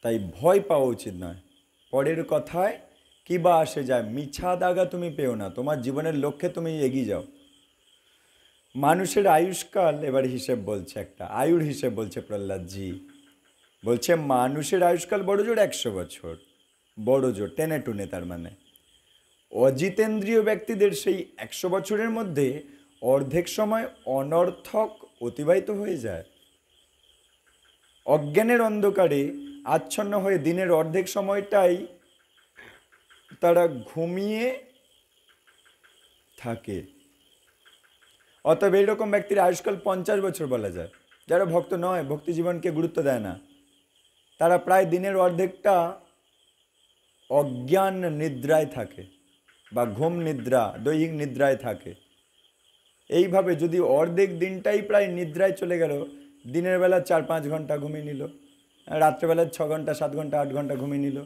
তাই ভয় পাওয়া উচিত নয়, পরের কথায় কি বা আসে যায়, মিছা দাগা তুমি পেও না, তোমার জীবনের লক্ষ্যে তুমি এগিয়ে যাও। মানুষের আয়ুষ্কাল, এবার হিসেব বলছে, একটা আয়ুর হিসেব বলছে প্রহ্লাদজি, বলছে মানুষের আয়ুষ্কাল বড় জোর 100 বছর, বড় জোর টেনে টুনে, তার মানে অজিতেন্দ্রীয় ব্যক্তিদের সেই 100 বছরের মধ্যে অর্ধেক সময় অনর্থক অতিবাহিত হয়ে যায়। অজ্ঞানের অন্ধকারে আচ্ছন্ন হয়ে দিনের অর্ধেক সময়টাই তারা ঘুমিয়ে থাকে। অতএব এইরকম ব্যক্তির আয়ুষ্কাল 50 বছর বলা যায়। যারা ভক্ত নয়, ভক্তি জীবনকে গুরুত্ব দেয় না, তারা প্রায় দিনের অর্ধেকটা অজ্ঞান নিদ্রায় থাকে বা ঘুম নিদ্রা, দৈহিক নিদ্রায় থাকে। এইভাবে যদি অর্ধেক দিনটাই প্রায় নিদ্রায় চলে গেল, দিনের বেলা 4-5 ঘন্টা ঘুমিয়ে নিল, রাত্রেবেলা 6 ঘন্টা 7 ঘন্টা 8 ঘন্টা ঘুমিয়ে নিল,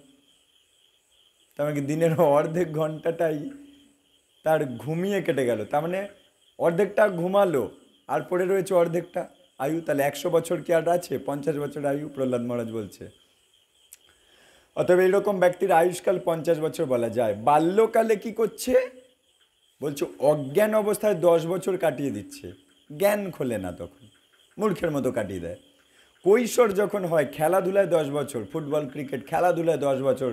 তার মানে দিনের অর্ধেক ঘন্টাটাই তার ঘুমিয়ে কেটে গেল। তার মানে অর্ধেকটা ঘুমালো আর পড়ে রয়েছে অর্ধেকটা আয়ু। তাহলে 100 বছর কি আর আছে? 50 বছর আয়ু, প্রহ্লাদ মহারাজ বলছে। অতএব এইরকম ব্যক্তির আয়ুষ্কাল 50 বছর বলা যায়। বাল্যকালে কি করছে বলছে, অজ্ঞান অবস্থায় 10 বছর কাটিয়ে দিচ্ছে, জ্ঞান খোলে না, তখন মূর্খের মতো কাটিয়ে দেয়। কৈশোর যখন হয়, খেলাধুলায় 10 বছর, ফুটবল ক্রিকেট খেলাধুলায় 10 বছর,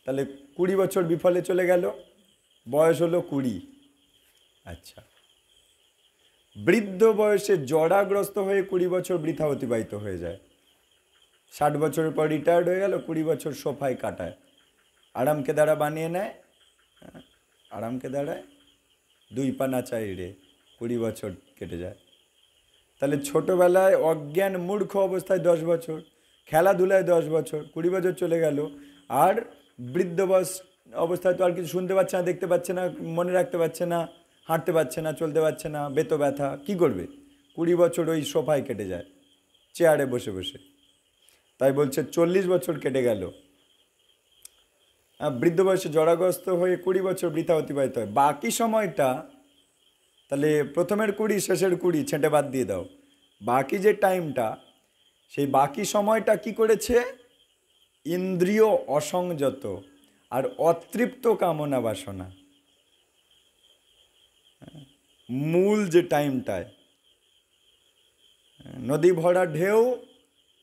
তাহলে 20 বছর বিফলে চলে গেল, বয়স হলো 20। আচ্ছা, বৃদ্ধ বয়সে জরাগ্রস্ত হয়ে 20 বছর বৃথা অতিবাহিত হয়ে যায়। 60 বছরের পর রিটায়ার্ড হয়ে গেল, 20 বছর সোফায় কাটায়, আরামকে দ্বারা বানিয়ে নেয়, আরামকে দাঁড়ায় 2 পা নাচাই রে, 20 বছর কেটে যায়। তাহলে ছোটোবেলায় অজ্ঞান মূর্খ অবস্থায় 10 বছর, খেলাধুলায় 10 বছর, 20 বছর চলে গেল। আর বৃদ্ধ বয়স অবস্থায় তো আর কিছু শুনতে পাচ্ছে না, দেখতে পাচ্ছে না, মনে রাখতে পারছে না, হাঁটতে পারছে না, চলতে পারছে না, বেতো ব্যথা, কী করবে? 20 বছর ওই সোফায় কেটে যায়, চেয়ারে বসে বসে। তাই বলছে 40 বছর কেটে গেল, বৃদ্ধ বয়সে জরাগ্রস্ত হয়ে 20 বছর বৃথা অতিবাহিত হয়। বাকি সময়টা তাহলে প্রথমের 20 শেষের 20 ছেঁটে বাদ দিয়ে দাও, বাকি যে টাইমটা, সেই বাকি সময়টা কি করেছে? ইন্দ্রিয় অসংযত আর অতৃপ্ত কামনা বাসনা, মূল যে টাইমটায় নদী ভরা ঢেউ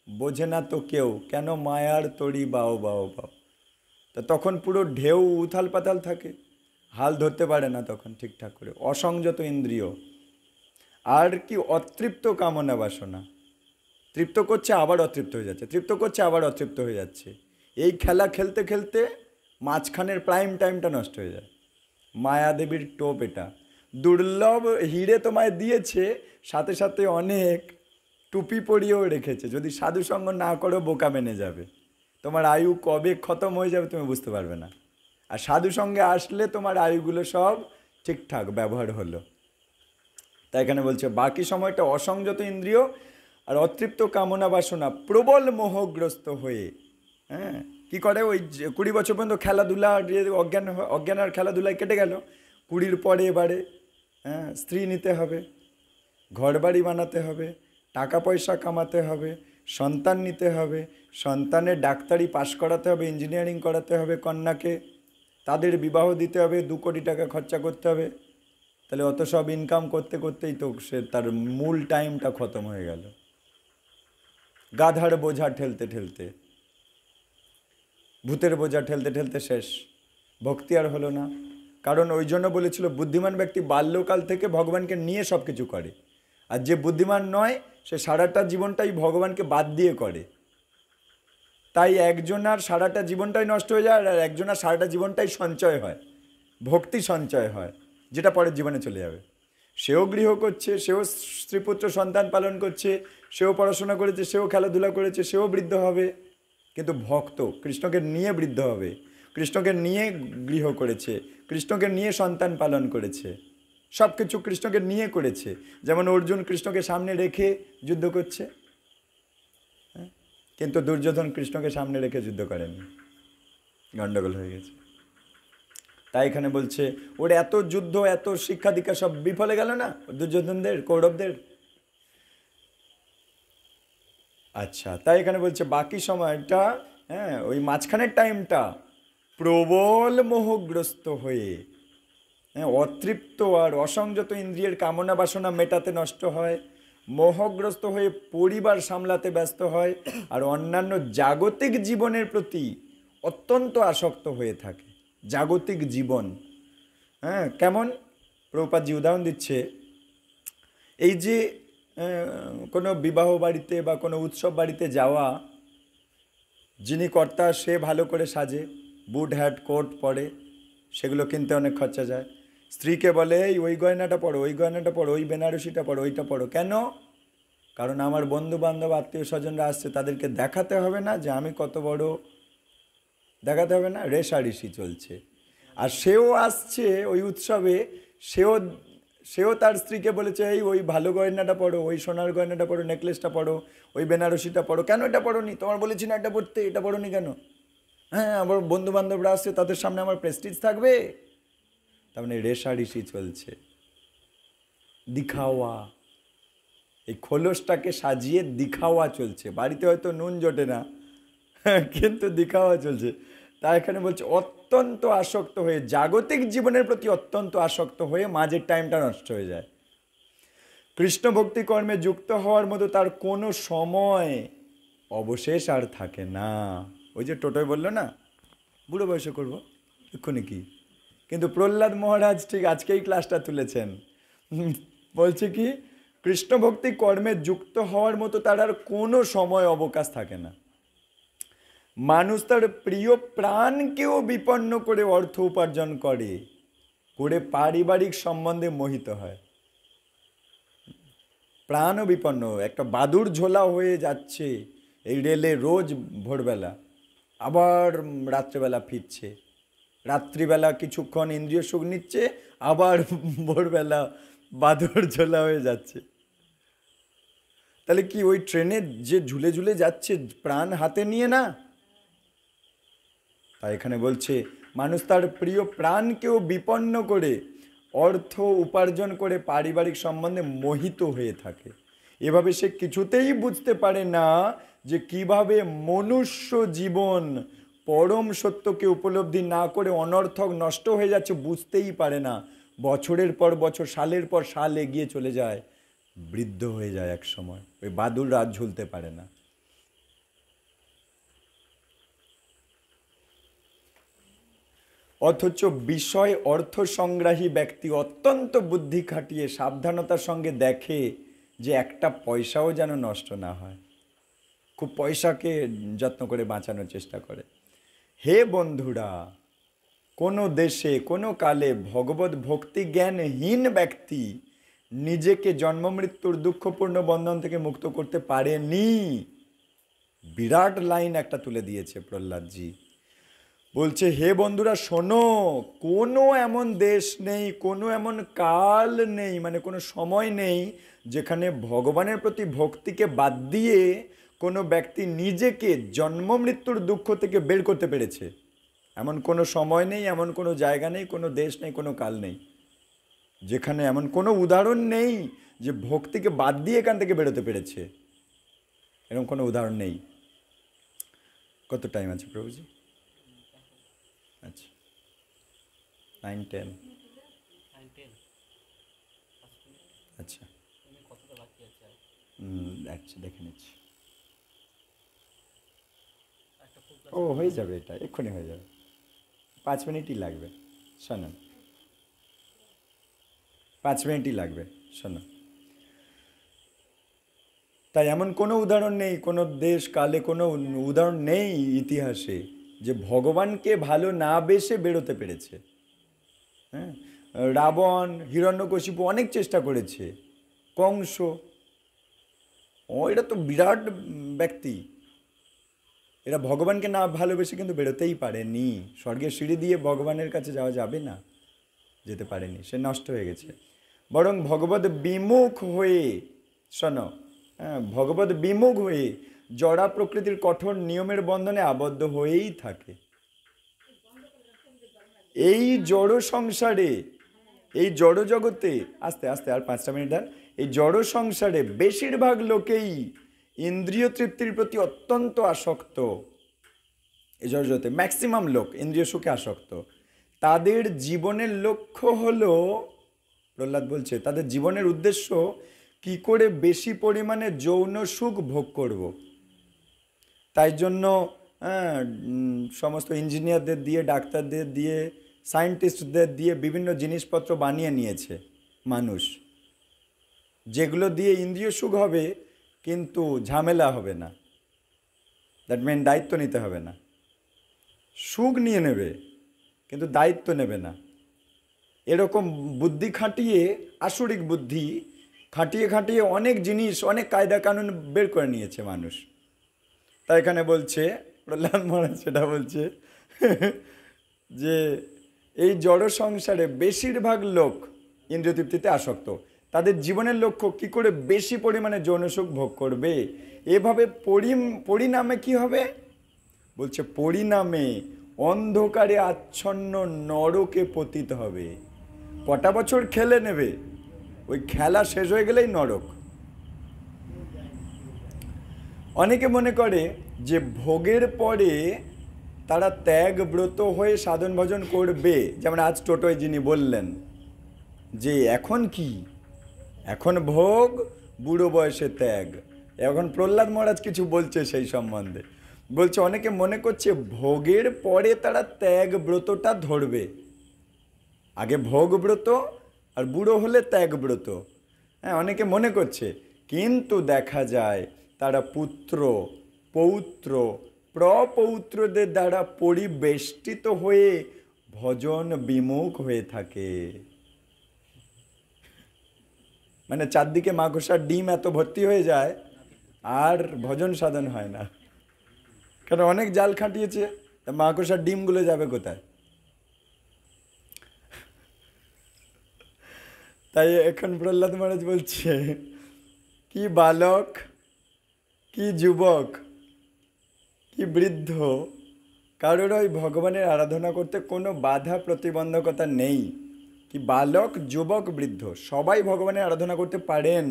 বোঝে না তো কেউ, কেন মায়ার তড়ি বাও বাও বাও। তা তখন পুরো ঢেউ উথাল পাতাল থাকে, হাল ধরতে পারে না তখন ঠিকঠাক করে, অসংযত ইন্দ্রিয়। আর কি? অতৃপ্ত কামনা বাসনা, তৃপ্ত করছে আবার অতৃপ্ত হয়ে যাচ্ছে, তৃপ্ত করছে আবার অতৃপ্ত হয়ে যাচ্ছে। এই খেলা খেলতে খেলতে মাঝখানের প্রাইম টাইমটা নষ্ট হয়ে যায়। মায়াদেবীর টোপ এটা। দুর্লভ হিরে তোমায় দিয়েছে, সাথে সাথে অনেক টুপি পরিয়েও রেখেছে। যদি সাধুসঙ্গ না করো বোকা মেনে যাবে, তোমার আয়ু কবে খতম হয়ে যাবে তুমি বুঝতে পারবে না। আর সাধুসঙ্গে আসলে তোমার আয়ুগুলো সব ঠিকঠাক ব্যবহার হলো। তাই এখানে বলছে বাকি সময়টা অসংযত ইন্দ্রিয় আর অতৃপ্ত কামনা বাসনা প্রবল মোহগ্রস্ত হয়ে, হ্যাঁ, কি করে? ওই 20 বছর পর্যন্ত খেলাধুলা, অজ্ঞান আর খেলাধুলায় কেটে গেল। 20-র পরে এবারে স্ত্রী নিতে হবে, ঘর বাড়ি বানাতে হবে, টাকা পয়সা কামাতে হবে, সন্তান নিতে হবে, সন্তানের ডাক্তারি পাশ করাতে হবে, ইঞ্জিনিয়ারিং করাতে হবে কন্যাকে, তাদের বিবাহ দিতে হবে, 2 কোটি টাকা খরচা করতে হবে। তাহলে অত সব ইনকাম করতে করতেই তো সে তার মূল টাইমটা খতম হয়ে গেল। গাধার বোঝা ঠেলতে ঠেলতে, ভূতের বোঝা ঠেলতে ঠেলতে শেষ, ভক্তি আর হলো না। কারণ ওই জন্য বলেছিল বুদ্ধিমান ব্যক্তি বাল্যকাল থেকে ভগবানকে নিয়ে সব কিছু করে, আর যে বুদ্ধিমান নয় সে সারাটা জীবনটাই ভগবানকে বাদ দিয়ে করে। তাই একজনার সারাটা জীবনটাই নষ্ট হয়ে যায়, আর একজনার সারাটা জীবনটাই সঞ্চয় হয়, ভক্তি সঞ্চয় হয়, যেটা পরের জীবনে চলে যাবে। সেও গৃহ করছে, সেও স্ত্রীপুত্র সন্তান পালন করছে, সেও পড়াশোনা করেছে, সেও খেলাধুলা করেছে, সেও বৃদ্ধ হবে, কিন্তু ভক্ত কৃষ্ণকে নিয়ে বৃদ্ধ হবে, কৃষ্ণকে নিয়ে গৃহ করেছে, কৃষ্ণকে নিয়ে সন্তান পালন করেছে, সব কিছু কৃষ্ণকে নিয়ে করেছে। যেমন অর্জুন কৃষ্ণকে সামনে রেখে যুদ্ধ করছে, কিন্তু দুর্যোধন কৃষ্ণকে সামনে রেখে যুদ্ধ করেনি, গণ্ডগোল হয়ে গেছে। তাই এখানে বলছে ওর এত যুদ্ধ, এত শিক্ষা দীক্ষা সব বিফলে গেল না দুর্যোধনদের, কৌরবদের। আচ্ছা, তাই এখানে বলছে বাকি সময়টা, ওই মাঝখানের টাইমটা প্রবল মোহগ্রস্ত হয়ে, অতৃপ্ত আর অসংযত ইন্দ্রিয়ের কামনা বাসনা মেটাতে নষ্ট হয়, মোহগ্রস্ত হয়ে পরিবার সামলাতে ব্যস্ত হয়, আর অন্যান্য জাগতিক জীবনের প্রতি অত্যন্ত আসক্ত হয়ে থাকে। জাগতিক জীবন, কেমন? প্রভুপাদজি উদাহরণ দিচ্ছে, এই যে কোনো বিবাহ বাড়িতে বা কোনো উৎসব বাড়িতে যাওয়া, যিনি কর্তা সে ভালো করে সাজে, বুট হ্যাট কোট পরে, সেগুলো কিনতে অনেক খরচা যায়। স্ত্রীকে বলে এই ওই গয়নাটা পরো, ওই গয়নাটা পরো, ওই বেনারসিটা পরো, ওইটা পরো। কেন? কারণ আমার বন্ধু বান্ধব আত্মীয় স্বজনরা আসছে, তাদেরকে দেখাতে হবে না যে আমি কত বড়, দেখাতে হবে না, রেশারেশি চলছে। আর সেও আসছে ওই উৎসবে, সেও তার স্ত্রীকে বলেছে এই ওই ভালো গয়নাটা পরো, ওই সোনার গয়নাটা পরো, নেকলেসটা পরো, ওই বেনারসিটা পরো। কেন এটা পরোনি? তোমার বলেছি না এটা পরতে, এটা পরোনি কেন? হ্যাঁ, আমার বন্ধু বান্ধবরা আসছে, তাদের সামনে আমার প্রেস্টিজ থাকবে। তার মানে রেশারেশি চলছে, দিখাওয়া, এই খোলসটাকে সাজিয়ে দিখাওয়া চলছে। বাড়িতে হয়তো নুন জোটে না, কিন্তু দিখাওয়া চলছে। তা এখানে বলছে অত্যন্ত আসক্ত হয়ে, জাগতিক জীবনের প্রতি অত্যন্ত আসক্ত হয়ে মাঝের টাইমটা নষ্ট হয়ে যায়। কৃষ্ণ ভক্তি কর্মে যুক্ত হওয়ার মতো তার কোনো সময় অবশেষ আর থাকে না। ওই যে টোটোয় বললো না বুড়ো বয়সে করবো, এক্ষুনি কি? কিন্তু প্রহ্লাদ মহারাজ ঠিক আজকেই ক্লাসটা তুলেছেন, বলছে কি কৃষ্ণ ভক্তি কর্মে যুক্ত হওয়ার মতো তার আর কোনো সময় অবকাশ থাকে না। মানুষ তার প্রিয় প্রাণকেও বিপন্ন করে অর্থ উপার্জন করে, করে পারিবারিক সম্বন্ধে মোহিত হয়। প্রাণও বিপন্ন, একটা বাদুর ঝোলা হয়ে যাচ্ছে এই রেলে রোজ ভোরবেলা, আবার রাত্রিবেলা ফিরছে, রাত্রিবেলা কিছুক্ষণ ইন্দ্রিয় সুখ নিচ্ছে, আবার ভোরবেলা বাদুর ঝোলা হয়ে যাচ্ছে। তাহলে কি ওই ট্রেনে যে ঝুলে ঝুলে যাচ্ছে প্রাণ হাতে নিয়ে না, তাই এখানে বলছে মানুষ তার প্রিয় প্রাণকেও বিপন্ন করে অর্থ উপার্জন করে পারিবারিক সম্বন্ধে মোহিত হয়ে থাকে। এভাবে সে কিছুতেই বুঝতে পারে না যে কিভাবে মনুষ্য জীবন পরম সত্যকে উপলব্ধি না করে অনর্থক নষ্ট হয়ে যাচ্ছে, বুঝতেই পারে না। বছরের পর বছর, সালের পর সাল এগিয়ে চলে যায়, বৃদ্ধ হয়ে যায় এক সময়, ওই বাদুর রাত ঝুলতে পারে না। অথচ বিষয় অর্থ সংগ্রাহী ব্যক্তি অত্যন্ত বুদ্ধি খাটিয়ে সাবধানতার সঙ্গে দেখে যে একটা পয়সাও যেন নষ্ট না হয়, খুব পয়সাকে যত্ন করে বাঁচানোর চেষ্টা করে। হে বন্ধুরা, কোনো দেশে কোনো কালে ভগবত ভক্তি জ্ঞানহীন ব্যক্তি নিজেকে জন্ম মৃত্যুর দুঃখপূর্ণ বন্ধন থেকে মুক্ত করতে পারেনি। বিরাট লাইন একটা তুলে দিয়েছে প্রহ্লাদজি। বলছে হে বন্ধুরা শোনো, কোনো এমন দেশ নেই, কোনো এমন কাল নেই, মানে কোনো সময় নেই যেখানে ভগবানের প্রতি ভক্তিকে বাদ দিয়ে কোনো ব্যক্তি নিজেকে জন্ম মৃত্যুর দুঃখ থেকে বের করতে পেরেছে। এমন কোনো সময় নেই, এমন কোনো জায়গা নেই, কোনো দেশ নেই, কোনো কাল নেই যেখানে এমন কোনো উদাহরণ নেই যে ভক্তিকে বাদ দিয়ে এখান থেকে বেরোতে পেরেছে। এরকম কোনো উদাহরণ নেই। কত টাইম আছে প্রভুজি? আচ্ছা, 9-10। আচ্ছা, আচ্ছা দেখে নিচ্ছি। ও হয়ে যাবে, এটা এক্ষুনি হয়ে যাবে, 5 মিনিটই লাগবে। শোনো, 5 মিনিটই লাগবে, শোনো। তাই এমন কোনো উদাহরণ নেই, কোনো দেশ কালে কোনো উদাহরণ নেই ইতিহাসে যে ভগবানকে ভালো না বেসে বেরোতে পেরেছে। হ্যাঁ, রাবণ, হিরণ্যকশিপু অনেক চেষ্টা করেছে, কংস, এরা তো বিরাট ব্যক্তি, এরা ভগবানকে না ভালোবেসে কিন্তু বেরোতেই পারেনি। স্বর্গের সিঁড়ি দিয়ে ভগবানের কাছে যাওয়া যাবে না, যেতে পারেনি, সে নষ্ট হয়ে গেছে। বরং ভগবত বিমুখ হয়ে, শোনো, হ্যাঁ, ভগবত বিমুখ হয়ে জড়া প্রকৃতির কঠোর নিয়মের বন্ধনে আবদ্ধ হয়েই থাকে। এই জড় সংসারে, এই জড় জগতে, আস্তে আস্তে আর 5টা মিনিট আর, এই জড় সংসারে বেশিরভাগ লোকেই ইন্দ্রিয় তৃপ্তির প্রতি অত্যন্ত আসক্ত। এই জড় জগতে ম্যাক্সিমাম লোক ইন্দ্রিয় সুখে আসক্ত। তাদের জীবনের লক্ষ্য হলো, প্রহ্লাদ বলছে, তাদের জীবনের উদ্দেশ্য কি করে বেশি পরিমাণে যৌন সুখ ভোগ করব। তাই জন্য সমস্ত ইঞ্জিনিয়ারদের দিয়ে, ডাক্তারদের দিয়ে, সায়েন্টিস্টদের দিয়ে বিভিন্ন জিনিসপত্র বানিয়ে নিয়েছে মানুষ, যেগুলো দিয়ে ইন্দ্রিয় সুখ হবে কিন্তু ঝামেলা হবে না। দ্যাট মিন দায়িত্ব নিতে হবে না। সুখ নিয়ে নেবে কিন্তু দায়িত্ব নেবে না। এরকম বুদ্ধি খাটিয়ে, আসরিক বুদ্ধি খাটিয়ে খাটিয়ে অনেক জিনিস, অনেক কায়দা কানুন বের করে নিয়েছে মানুষ। তাই এখানে বলছে প্রহ্লাদ মহারাজ, সেটা বলছে যে এই জড় সংসারে বেশিরভাগ লোক ইন্দ্রিয় তৃপ্তিতে আসক্ত। তাদের জীবনের লক্ষ্য কি করে বেশি পরিমাণে যৌন সুখ ভোগ করবে। এভাবে পরিণামে কি হবে বলছে, পরিণামে অন্ধকারে আচ্ছন্ন নরকে পতিত হবে। কটা বছর খেলে নেবে, ওই খেলা শেষ হয়ে গেলেই নরক। অনেকে মনে করে যে ভোগের পরে তারা ত্যাগ ব্রত হয়ে সাধন ভজন করবে। যেমন আজ টোটোয় যিনি বললেন যে এখন কি, এখন ভোগ, বুড়ো বয়সে ত্যাগ। এখন প্রহ্লাদ মহারাজ কিছু বলছে সেই সম্বন্ধে। বলছে অনেকে মনে করছে ভোগের পরে তারা ত্যাগ ব্রতটা ধরবে, আগে ভোগ ব্রত আর বুড়ো হলে ত্যাগ ব্রত। হ্যাঁ, অনেকে মনে করছে, কিন্তু দেখা যায় তারা পুত্র, পৌত্র, প্রপৌত্রদের দ্বারা পরিবেষ্টিত হয়ে ভজন বিমুখ হয়ে থাকে। মানে চারদিকে মাকড়সার ডিম এত ভর্তি হয়ে যায় আর ভজন সাধন হয় না, কারণ অনেক জাল খাটিয়েছে, তা মাকড়সার ডিমগুলো যাবে কোথায়? তাই এখন প্রহ্লাদ মহারাজ বলছে, কি বালক, কি যুবক, কি বৃদ্ধ, কারোর ওই ভগবানের আরাধনা করতে কোনো বাধা প্রতিবন্ধকতা নেই। কি বালক, যুবক, বৃদ্ধ সবাই ভগবানের আরাধনা করতে পারেন,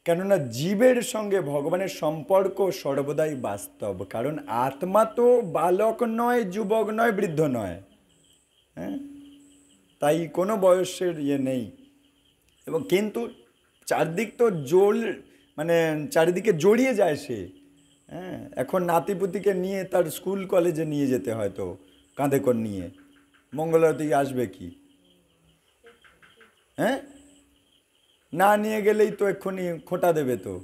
কেননা জীবের সঙ্গে ভগবানের সম্পর্ক সর্বদাই বাস্তব। কারণ আত্মা তো বালক নয়, যুবক নয়, বৃদ্ধ নয়। হ্যাঁ, তাই কোনো বয়সের ইয়ে নেই। এবং কিন্তু চারদিক তো মানে চারিদিকে জড়িয়ে যায় সে। হ্যাঁ, এখন নাতিপুতিকে নিয়ে তার স্কুল কলেজে নিয়ে যেতে হয়, তো কাঁধে করে নিয়ে মঙ্গলারতি আসবে কি? হ্যাঁ, না নিয়ে গেলেই তো এক্ষুনি খোঁটা দেবে। তো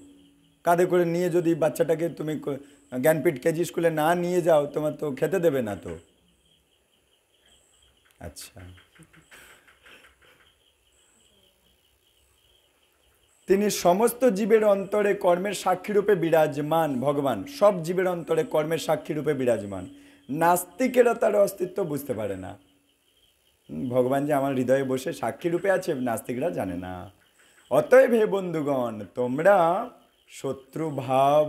কাঁধে করে নিয়ে যদি বাচ্চাটাকে তুমি জ্ঞানপীঠ কেজি স্কুলে না নিয়ে যাও, তোমার তো খেতে দেবে না তো। আচ্ছা, তিনি সমস্ত জীবের অন্তরে কর্মের সাক্ষীরূপে বিরাজমান। ভগবান সব জীবের অন্তরে কর্মের সাক্ষীরূপে বিরাজমান। নাস্তিকেরা তার অস্তিত্ব বুঝতে পারে না। ভগবান যে আমার হৃদয়ে বসে সাক্ষীরূপে আছে, নাস্তিকরা জানে না। অতএব হে বন্ধুগণ, তোমরা শত্রু ভাব,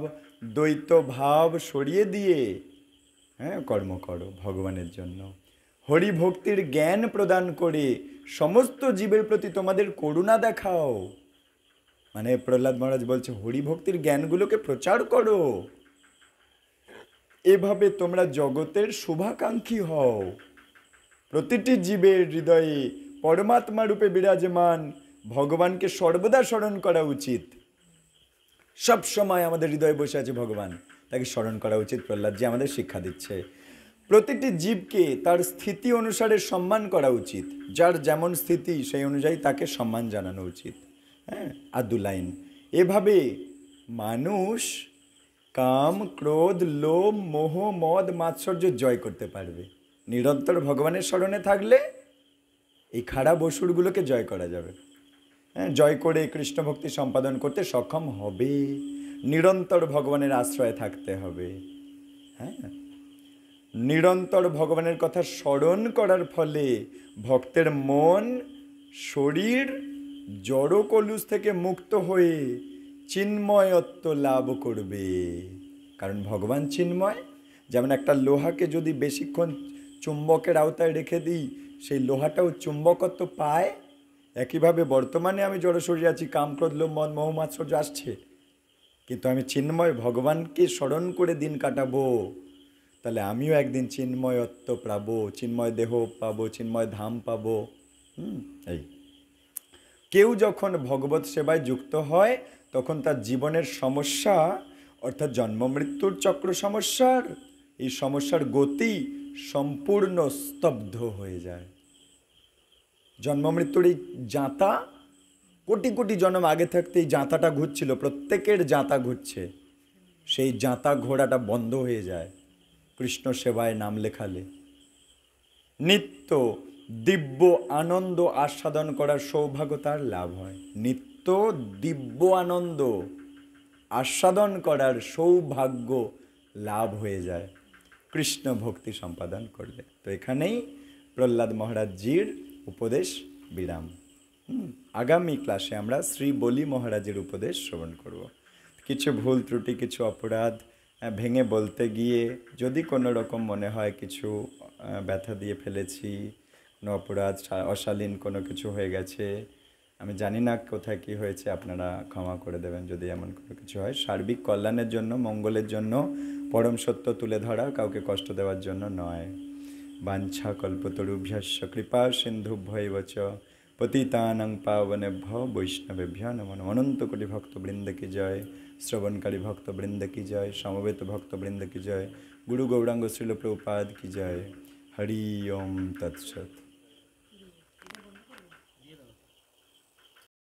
দ্বৈত ভাব সরিয়ে দিয়ে কর্ম করো ভগবানের জন্য। হরি ভক্তির জ্ঞান প্রদান করে সমস্ত জীবের প্রতি তোমাদের করুণা দেখাও। মানে প্রহ্লাদ মহারাজ বলছে, হরি ভক্তির জ্ঞানগুলোকে প্রচার করো। এভাবে তোমরা জগতের শুভাকাঙ্ক্ষী হও। প্রতিটি জীবের হৃদয়ে পরমাত্মা রূপে বিরাজমান ভগবানকে সর্বদা স্মরণ করা উচিত। সব সময় আমাদের হৃদয়ে বসে আছে ভগবান, তাকে স্মরণ করা উচিত। প্রহ্লাদজি আমাদের শিক্ষা দিচ্ছে প্রতিটি জীবকে তার স্থিতি অনুসারে সম্মান করা উচিত। যার যেমন স্থিতি সেই অনুযায়ী তাকে সম্মান জানানো উচিত। হ্যাঁ, আর 2 লাইন। এভাবে মানুষ কাম, ক্রোধ, লোভ, মোহ, মদ, মাৎসর্য জয় করতে পারবে। নিরন্তর ভগবানের স্মরণে থাকলে এই খারাপ অসুরগুলোকে জয় করা যাবে। হ্যাঁ, জয় করে কৃষ্ণ ভক্তি সম্পাদন করতে সক্ষম হবে। নিরন্তর ভগবানের আশ্রয়ে থাকতে হবে। হ্যাঁ, নিরন্তর ভগবানের কথা স্মরণ করার ফলে ভক্তের মন, শরীর জড় কলুষ থেকে মুক্ত হয়ে চিন্ময়ত্ব লাভ করবে। কারণ ভগবান চিন্ময়। যেমন একটা লোহাকে যদি বেশিক্ষণ চুম্বকের আওতায় রেখে দিই, সেই লোহাটাও চুম্বকত্ব পায়। একইভাবে বর্তমানে আমি জড় শরীরে আছি, কাম, ক্রোধ, লোভ, মদ, মোহ, মাৎসর্য আসছে, কিন্তু আমি চিন্ময় ভগবানকে স্মরণ করে দিন কাটাবো। তাহলে আমিও একদিন চিন্ময়ত্ব পাবো, চিন্ময় দেহ পাবো, চিন্ময় ধাম পাবো। এই কেউ যখন ভগবত সেবায় যুক্ত হয়, তখন তার জীবনের সমস্যা, অর্থাৎ জন্ম মৃত্যুর চক্র সমস্যার, এই সমস্যার গতি সম্পূর্ণ স্তব্ধ হয়ে যায়। জন্ম মৃত্যুর এই জাঁতা কোটি কোটি জন্ম আগে থাকতে এই জাঁতাটা ঘুরছিল, প্রত্যেকের জাঁতা ঘুরছে, সেই জাঁতা ঘোড়াটা বন্ধ হয়ে যায় কৃষ্ণ সেবায় নাম লেখালে। নিত্য দিব্য আনন্দ আস্বাদন করার সৌভাগ্য তার লাভ হয়। নিত্য দিব্য আনন্দ আস্বাদন করার সৌভাগ্য লাভ হয়ে যায় কৃষ্ণ ভক্তি সম্পাদন করলে। তো এখানেই প্রহ্লাদ মহারাজজির উপদেশ বিরাম। আগামী ক্লাসে আমরা শ্রী বলি মহারাজের উপদেশ শ্রবণ করব। কিছু ভুল ত্রুটি, কিছু অপরাধ ভেঙে বলতে গিয়ে যদি কোনো রকম মনে হয় কিছু ব্যথা দিয়ে ফেলেছি, কোনো অপরাধ, অশালীন কোনো কিছু হয়ে গেছে, আমি জানি না কোথায় কি হয়েছে, আপনারা ক্ষমা করে দেবেন যদি এমন কোনো কিছু হয়। সার্বিক কল্যাণের জন্য, মঙ্গলের জন্য, পরম সত্য তুলে ধরা, কাউকে কষ্ট দেওয়ার জন্য নয়। বাঞ্ছা কল্পতরুভ্যশ্চ কৃপা সিন্ধুভ্যৈব চ পতিতানাং পাবনেভ্যো বৈষ্ণবেভ্যো নমো নমঃ। অনন্ত কোটি ভক্তবৃন্দ কি জয়, শ্রবণকারী ভক্তবৃন্দ কি জয়, সমবেত ভক্তবৃন্দ কি জয়, গুরু গৌরাঙ্গ শ্রীল প্রভুপাদ কি জয়। হরি ওম তৎসৎ।